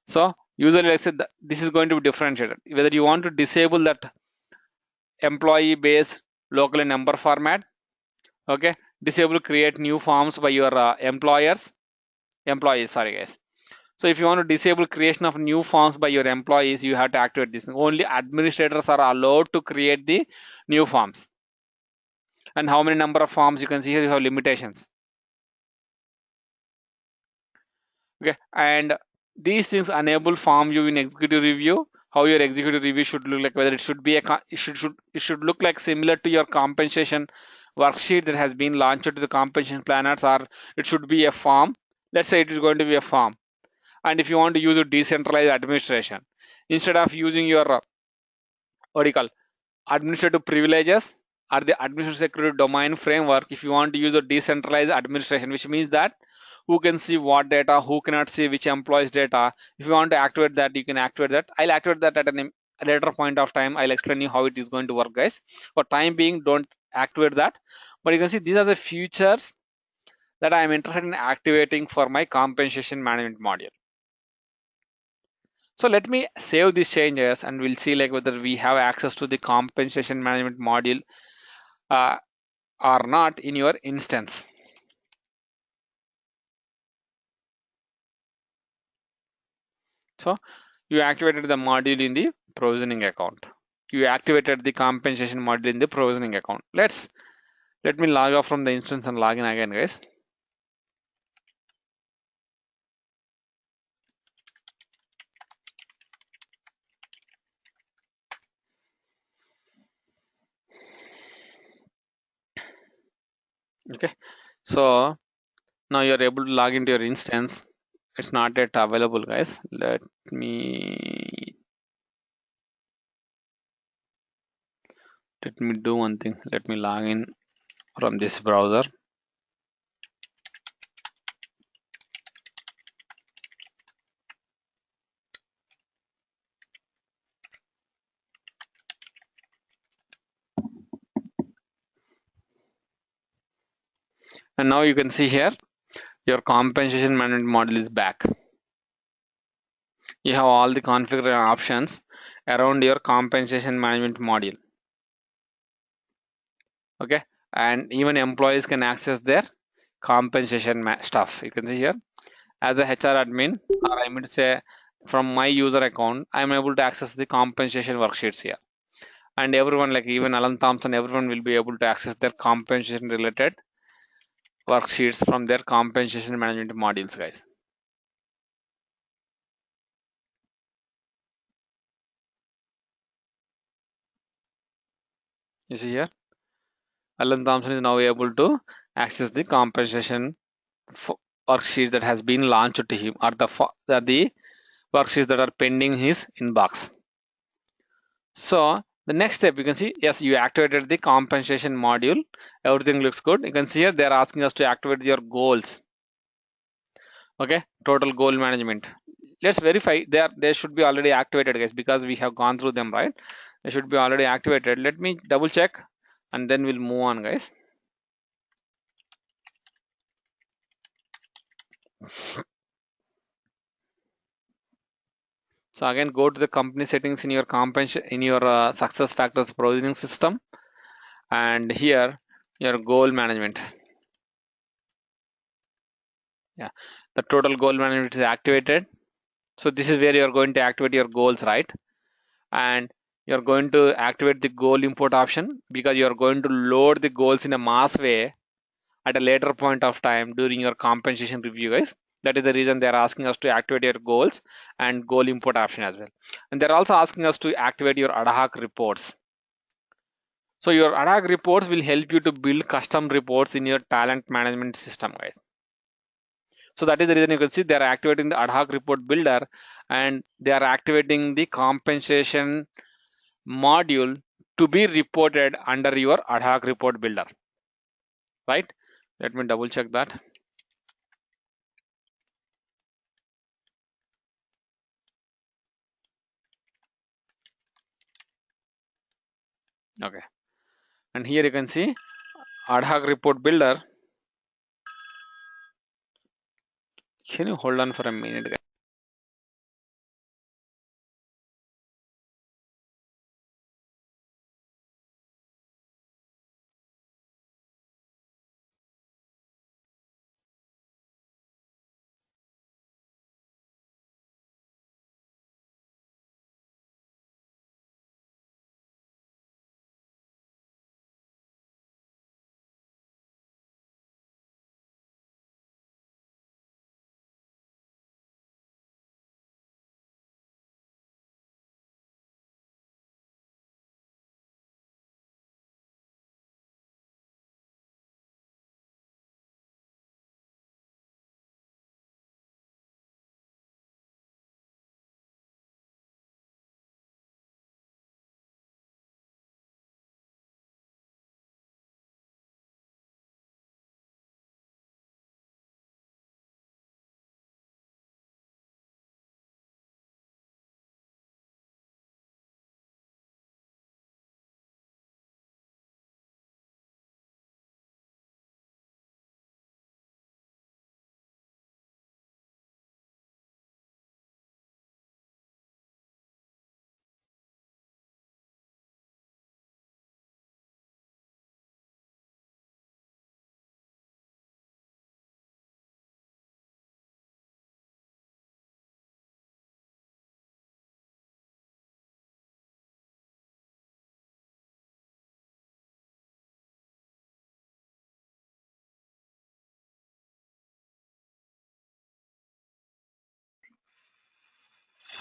So usually I said that this is going to be differentiated. Whether you want to disable that employee based local number format, okay, disable create new forms by your employees, sorry guys. So if you want to disable creation of new forms by your employees, you have to activate this. Only administrators are allowed to create the new forms. And how many number of forms, you can see here you have limitations. Okay, and these things enable form view in executive review. How your executive review should look like, whether it should be it should look like similar to your compensation worksheet that has been launched to the compensation planners, or it should be a form. Let's say it is going to be a form. And if you want to use a decentralized administration, instead of using your what do you call administrative privileges or the administrative security domain framework, if you want to use a decentralized administration, which means that who can see what data, who cannot see which employees data, if you want to activate that, you can activate that. I'll activate that at a later point of time. I'll explain you how it is going to work, guys. For time being, don't activate that. But you can see these are the features that I'm interested in activating for my compensation management module. So let me save these changes and we'll see like whether we have access to the compensation management module or not in your instance. So you activated the module in the provisioning account. You activated the compensation module in the provisioning account. Let me log off from the instance and log in again, guys. Okay, so now you're able to log into your instance. It's not yet available, guys. Let me do one thing. Let me log in from this browser. And now you can see here your compensation management module is back. You have all the configuration options around your compensation management module. Okay, and even employees can access their compensation stuff. You can see here as a HR admin, or I mean to say from my user account, I'm able to access the compensation worksheets here. And everyone, like even Alan Thompson, everyone will be able to access their compensation related worksheets from their compensation management modules, guys. You see here, Alan Thompson is now able to access the compensation worksheets that has been launched to him, or the worksheets that are pending his inbox. So the next step, you can see, yes, you activated the compensation module. Everything looks good. You can see here they're asking us to activate your goals. Okay, total goal management. Let's verify they should be already activated, guys, because we have gone through them, right? They should be already activated. Let me double check and then we'll move on, guys. So again, go to the company settings in your success factors provisioning system, and here your goal management. Yeah, the total goal management is activated. So this is where you are going to activate your goals, right? And you're going to activate the goal import option because you're going to load the goals in a mass way at a later point of time during your compensation review, guys. That is the reason they're asking us to activate your goals and goal import option as well. And they're also asking us to activate your ad hoc reports. So your ad hoc reports will help you to build custom reports in your talent management system, guys. So that is the reason you can see they're activating the ad hoc report builder, and they are activating the compensation module to be reported under your ad hoc report builder, right? Let me double check that. Okay, and here you can see ad hoc report builder. Can you hold on for a minute, guys?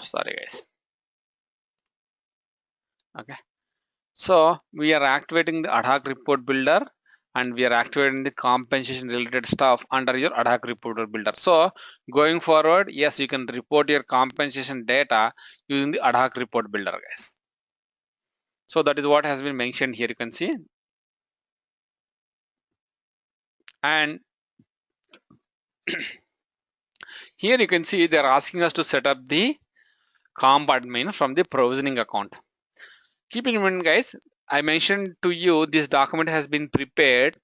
Sorry, guys. Okay, so we are activating the ad hoc report builder, and we are activating the compensation related stuff under your ad hoc report builder. So going forward, yes, you can report your compensation data using the ad hoc report builder, guys. So that is what has been mentioned here. You can see, and here you can see they're asking us to set up the comp admin from the provisioning account. Keep in mind, guys, I mentioned to you this document has been prepared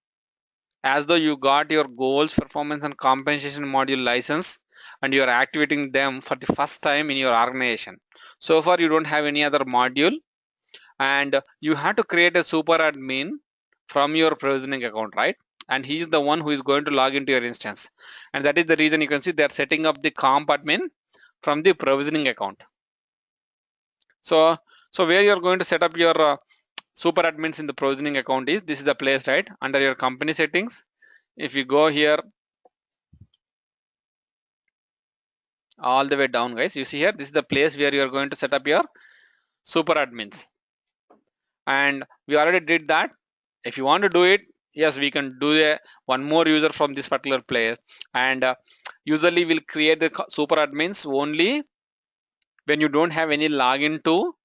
as though you got your goals, performance, and compensation module license, and you are activating them for the first time in your organization. So far, you don't have any other module, and you have to create a super admin from your provisioning account, right? And he's the one who is going to log into your instance, and that is the reason you can see they're setting up the comp admin from the provisioning account. So where you're going to set up your super admins in the provisioning account is, this is the place, right? Under your company settings, if you go here all the way down, guys, you see here, this is the place where you are going to set up your super admins, and we already did that. If you want to do it, yes, we can do one more user from this particular place, and usually we'll create the super admins only when you don't have any login to,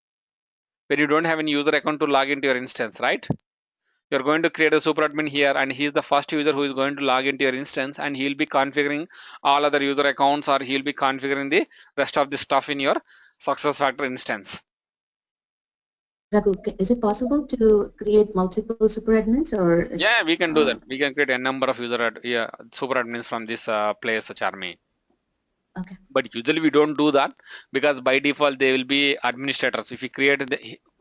when you don't have any user account to log into your instance, right? You're going to create a super admin here, and he's the first user who is going to log into your instance, and he'll be configuring all other user accounts, or he'll be configuring the rest of the stuff in your SuccessFactors instance. Raghu, is it possible to create multiple super admins, or? Yeah, we can do that. We can create a number of super admins from this place, Charmi. Okay. But usually we don't do that because by default they will be administrators. If we create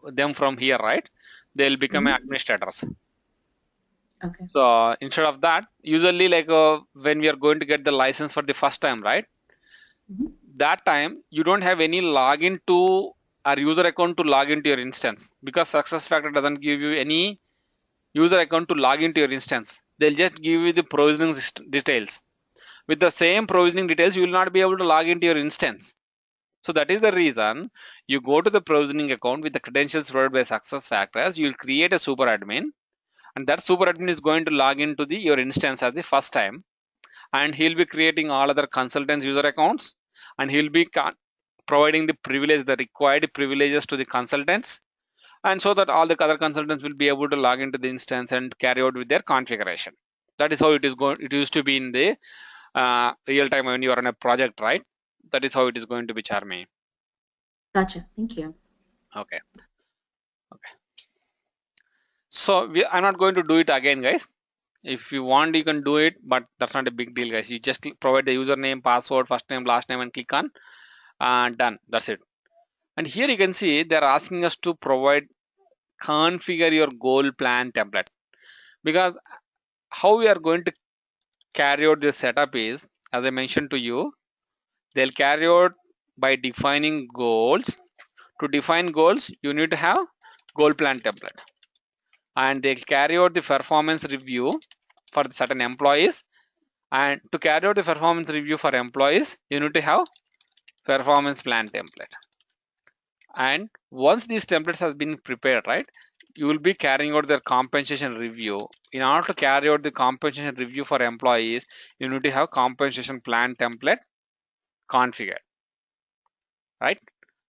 them from here, right, they'll become administrators. Okay. So instead of that, usually like when we are going to get the license for the first time, right, that time you don't have any login to our user account to log into your instance, because SuccessFactors doesn't give you any user account to log into your instance. They'll just give you the provisioning details. With the same provisioning details, you will not be able to log into your instance. So that is the reason you go to the provisioning account with the credentials provided by SuccessFactors. You will create a super admin, and that super admin is going to log into your instance as the first time, and he'll be creating all other consultants user accounts, and he'll be providing the required privileges to the consultants, and so that all the other consultants will be able to log into the instance and carry out with their configuration. That is how it is going. It used to be in the real time when you are on a project, right? That is how it is going to be, Charmi. Gotcha. Thank you. Okay. So I'm not going to do it again, guys. If you want, you can do it, but that's not a big deal, guys. You just provide the username, password, first name, last name, and click on done. That's it. And here you can see they're asking us to configure your goal plan template, because how we are going to carry out this setup is, as I mentioned to you, they'll carry out by defining goals. To define goals, you need to have goal plan template, and they'll carry out the performance review for certain employees. And to carry out the performance review for employees, you need to have performance plan template. And once these templates has been prepared, right, you will be carrying out their compensation review. In order to carry out the compensation review for employees, you need to have compensation plan template configured, right?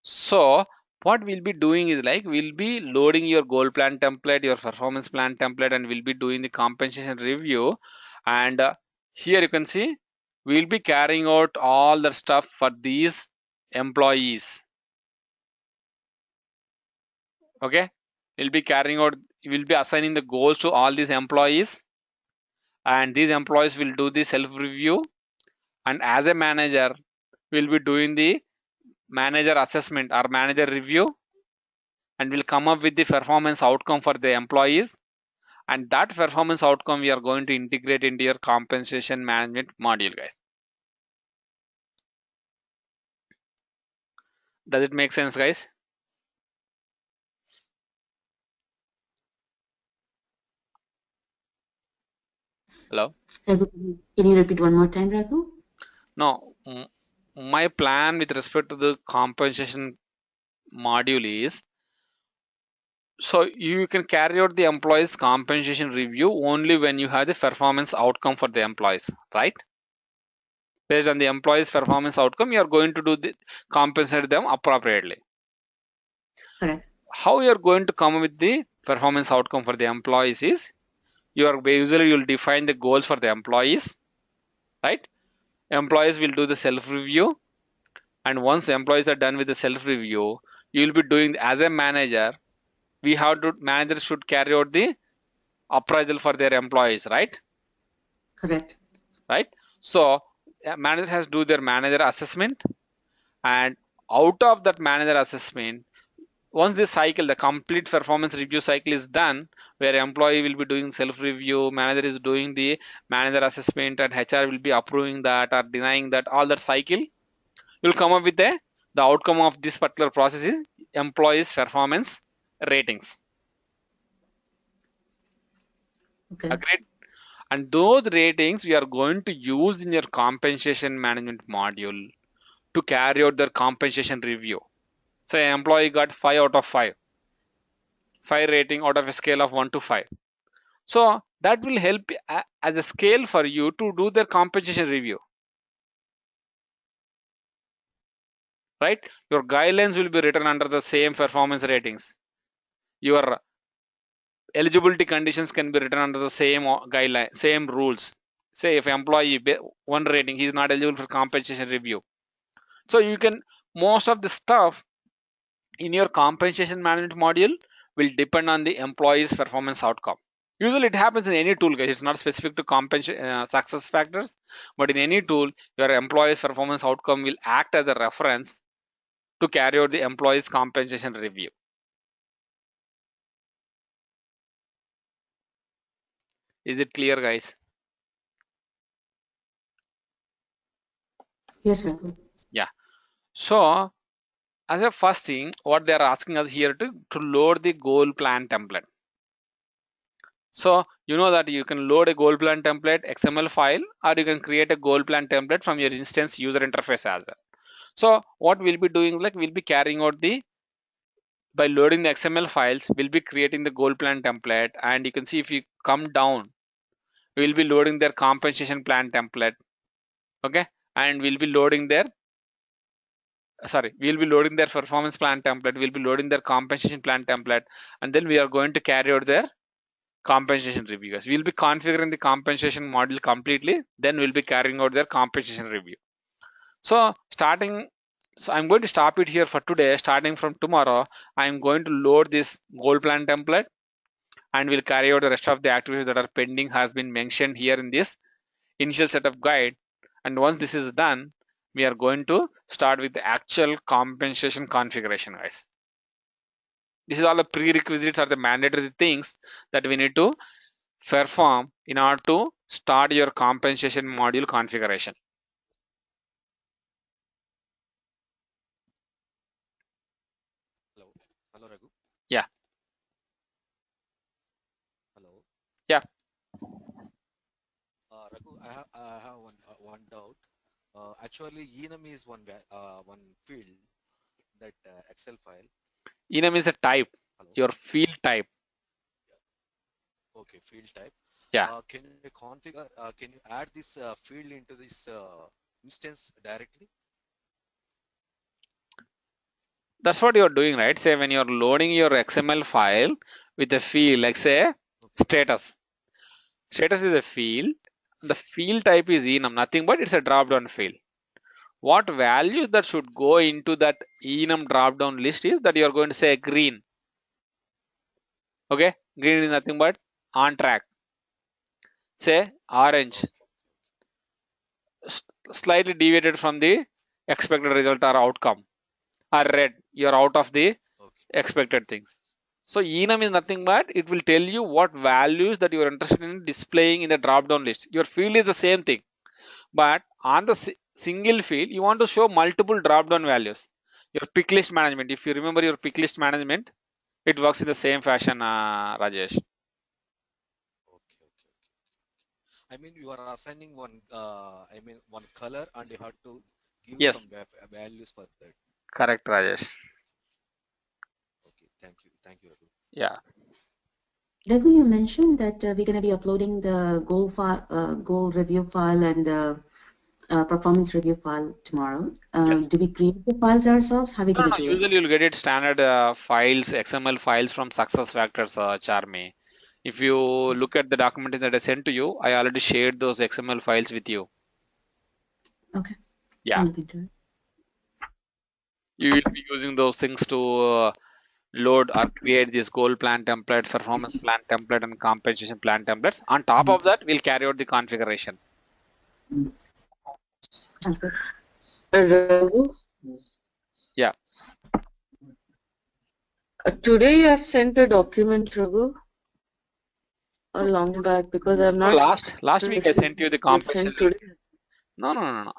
So what we'll be doing is, like, we'll be loading your goal plan template, your performance plan template, and we'll be doing the compensation review. And here you can see we'll be carrying out all the stuff for these employees. Okay, we'll be assigning the goals to all these employees, and these employees will do the self review, and as a manager we'll be doing the manager assessment or manager review, and we'll come up with the performance outcome for the employees, and that performance outcome we are going to integrate into your compensation management module, guys. Does it make sense, guys? Hello? Raghu, can you repeat one more time, Raghu? No, my plan with respect to the compensation module is, so you can carry out the employees compensation review only when you have the performance outcome for the employees, right? Based on the employees performance outcome, you are going to compensate them appropriately. Correct. How you are going to come with the performance outcome for the employees is, you'll define the goals for the employees, right? Employees will do the self review, and once employees are done with the self review, you will be doing, as a manager, managers should carry out the appraisal for their employees, right? Correct. Right. So manager has to do their manager assessment, and out of that manager assessment, once this cycle, the complete performance review cycle is done, where employee will be doing self review, manager is doing the manager assessment, and HR will be approving that or denying that, all that cycle, you'll come up with the outcome of this particular process is employees performance ratings. Okay. Agreed? And those ratings we are going to use in your compensation management module to carry out their compensation review. Say employee got 5 out of 5 rating out of a scale of 1 to 5. So that will help as a scale for you to do their compensation review, right? Your guidelines will be written under the same performance ratings. Your eligibility conditions can be written under the same guideline, same rules. Say if employee 1 rating, he is not eligible for compensation review. So you can, most of the stuff in your compensation management module will depend on the employee's performance outcome. Usually it happens in any tool, guys. It's not specific to compensation success factors, but in any tool, your employee's performance outcome will act as a reference to carry out the employee's compensation review. Is it clear, guys? Yes, Raghu. Yeah. So as a first thing, what they are asking us here to load the goal plan template. So you know that you can load a goal plan template XML file, or you can create a goal plan template from your instance user interface as well. So what we'll be doing, like we'll be carrying out by loading the XML files, we'll be creating the goal plan template, and you can see if you come down, we'll be loading their compensation plan template. Okay, and we'll be loading their performance plan template, we'll be loading their compensation plan template, and then we are going to carry out their compensation review. Guys, we'll be configuring the compensation module completely, then we'll be carrying out their compensation review. So I'm going to stop it here for today. Starting from tomorrow, I'm going to load this goal plan template, and we'll carry out the rest of the activities that are pending has been mentioned here in this initial setup guide. And once this is done, we are going to start with the actual compensation configuration, guys. This is all the prerequisites or the mandatory things that we need to perform in order to start your compensation module configuration. Hello, Raghu. Yeah. Hello. Yeah. Raghu, I have one doubt. Actually, enum is one field that Excel file. Enum is a type. Hello. Your field type. Okay, field type. Yeah. Can you configure? Can you add this field into this instance directly? That's what you're doing, right? Say when you're loading your XML file with a field, like say status. Status is a field. The field type is enum, nothing but it's a drop-down field. What values that should go into that enum drop-down list is that you're going to say green. Okay, green is nothing but on track. Say orange, slightly deviated from the expected result or outcome, or red, you're out of the expected things. So enum is nothing but it will tell you what values that you're interested in displaying in the drop-down list. Your field is the same thing, but on the single field, you want to show multiple drop-down values. Your pick list management, if you remember your pick list management, it works in the same fashion, Rajesh. Okay. I mean, you are assigning one. One color, and you have to give some values for that. Correct, Rajesh. Okay, thank you, Raghu. Yeah. Raghu, you mentioned that we're going to be uploading the goal review file and the performance review file tomorrow. Do we create the files ourselves? How are we going to do it? Usually you'll get it standard files, XML files from SuccessFactors, Charmy. If you look at the documentation that I sent to you, I already shared those XML files with you. Okay. Yeah. You will be using those things to load or create this goal plan template, performance plan template, and compensation plan templates. On top of that, we'll carry out the configuration. Sounds good. Raghu? Yeah. Today you have sent a document, Raghu? Or long back, because I'm not. Last week I sent you the compensation. No.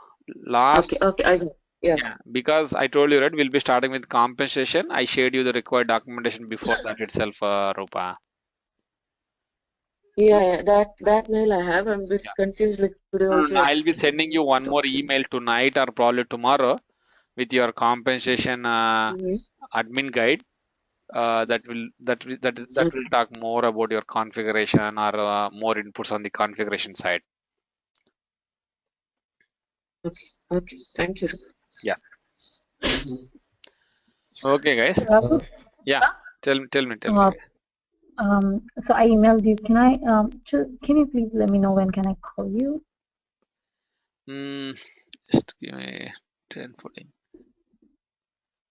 Last. Okay. I got it. Yeah. Because I told you, right, we'll be starting with compensation. I shared you the required documentation before that itself, Rupa. Yeah, that mail I have. I'm a bit confused. Like today also. I'll be sending you one more email tonight or probably tomorrow with your compensation admin guide. That will talk more about your configuration or more inputs on the configuration side. Okay. Thank you. Yeah. Okay, guys. Yeah. Tell me. So I emailed you. Can you please let me know when can I call you? Just give me 10:14.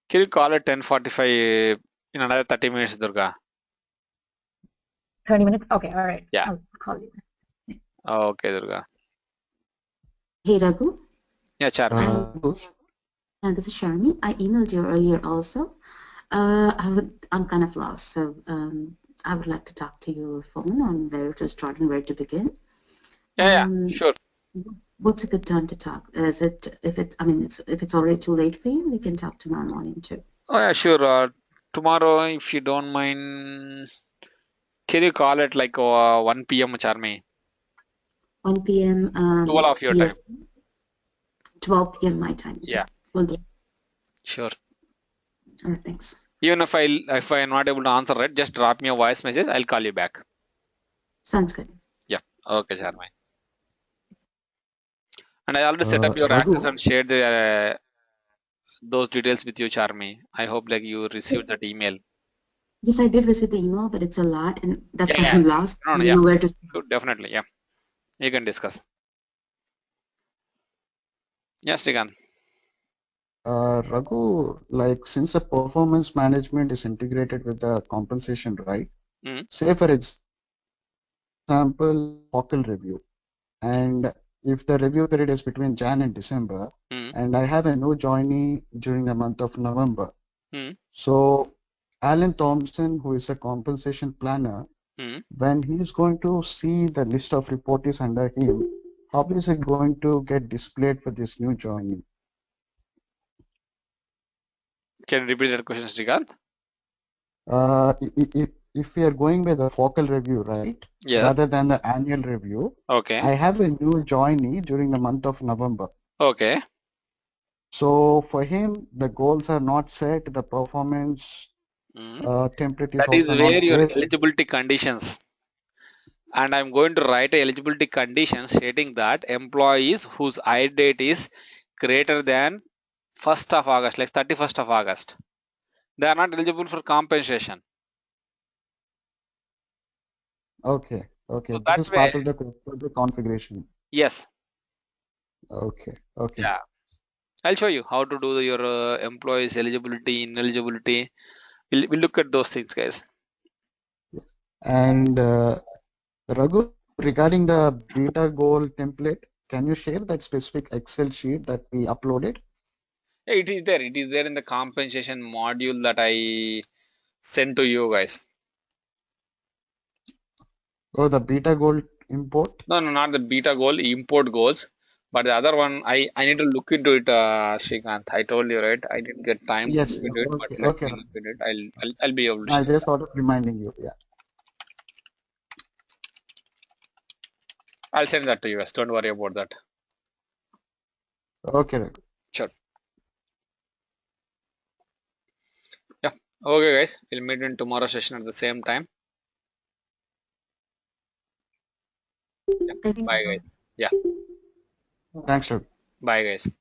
Can you call at 10:45 in another 30 minutes, Durga? 20 minutes? Okay, all right. Yeah. I'll call you. Okay, Durga. Hey Raghu, Yeah, Charmi. and this is Sharmi. I emailed you earlier also. I'm kind of lost, so I would like to talk to your phone on where to start and where to begin. Yeah, sure. What's a good time to talk? Is it if it's already too late for you, we can talk tomorrow morning too. Oh, yeah, sure. Tomorrow, if you don't mind, can you call it like 1 p.m. Charmi? 1 p.m. 12 of your yes, time. 12 p.m. my time. Yeah. Will do. Sure. All right, thanks. Even if I'm not able to answer it, just drop me a voice message. I'll call you back. Sounds good. Yeah. Okay, Charmi. And I already set up your Raghu, access and shared those details with you, Charmi. I hope like you received that email. Yes, I did receive the email, but it's a lot, and that's why Yeah. I'm lost. No, I yeah. know where to. Sure, definitely. Yeah. You can discuss. Yes, Srikanth. Raghu, like since the performance management is integrated with the compensation, right? Say for example, focal review, and if the review period is between Jan and December, and I have a new joinee during the month of November, so Alan Thompson, who is a compensation planner, when he is going to see the list of reportees under him, how is it going to get displayed for this new joinee? Can you repeat that question, Srikanth? If we are going by the focal review, right? Yeah. Rather than the annual review, Okay. I have a new joinee during the month of November. Okay. So for him, the goals are not set, the performance template is That is also where not your there. eligibility conditions. And I'm going to write a eligibility condition stating that employees whose hire date is greater than 1st of August, like 31st of August, they are not eligible for compensation. Okay. Okay. So This that is way, part of the configuration. yes. Okay. Okay. Yeah. I'll show you how to do your employees eligibility, ineligibility. We'll look at those things, guys. And Raghu, regarding the beta goal template, can you share that specific Excel sheet that we uploaded? It is there. It is there in the compensation module that I sent to you guys. Oh, the beta goal import? No, not the beta goal, import goals. But the other one, I need to look into it, Srikanth. I told you, right? I didn't get time to Yes. look into it, but Okay. let Okay. me look into it. I'll be able to I share. just thought of reminding you. Yeah. I'll send that to you guys. Don't worry about that. Okay, Raghu. Sure. Yeah. Okay, guys. We'll meet in tomorrow's session at the same time. Yeah. Bye, guys. Yeah. Thanks, Raghu. Bye, guys.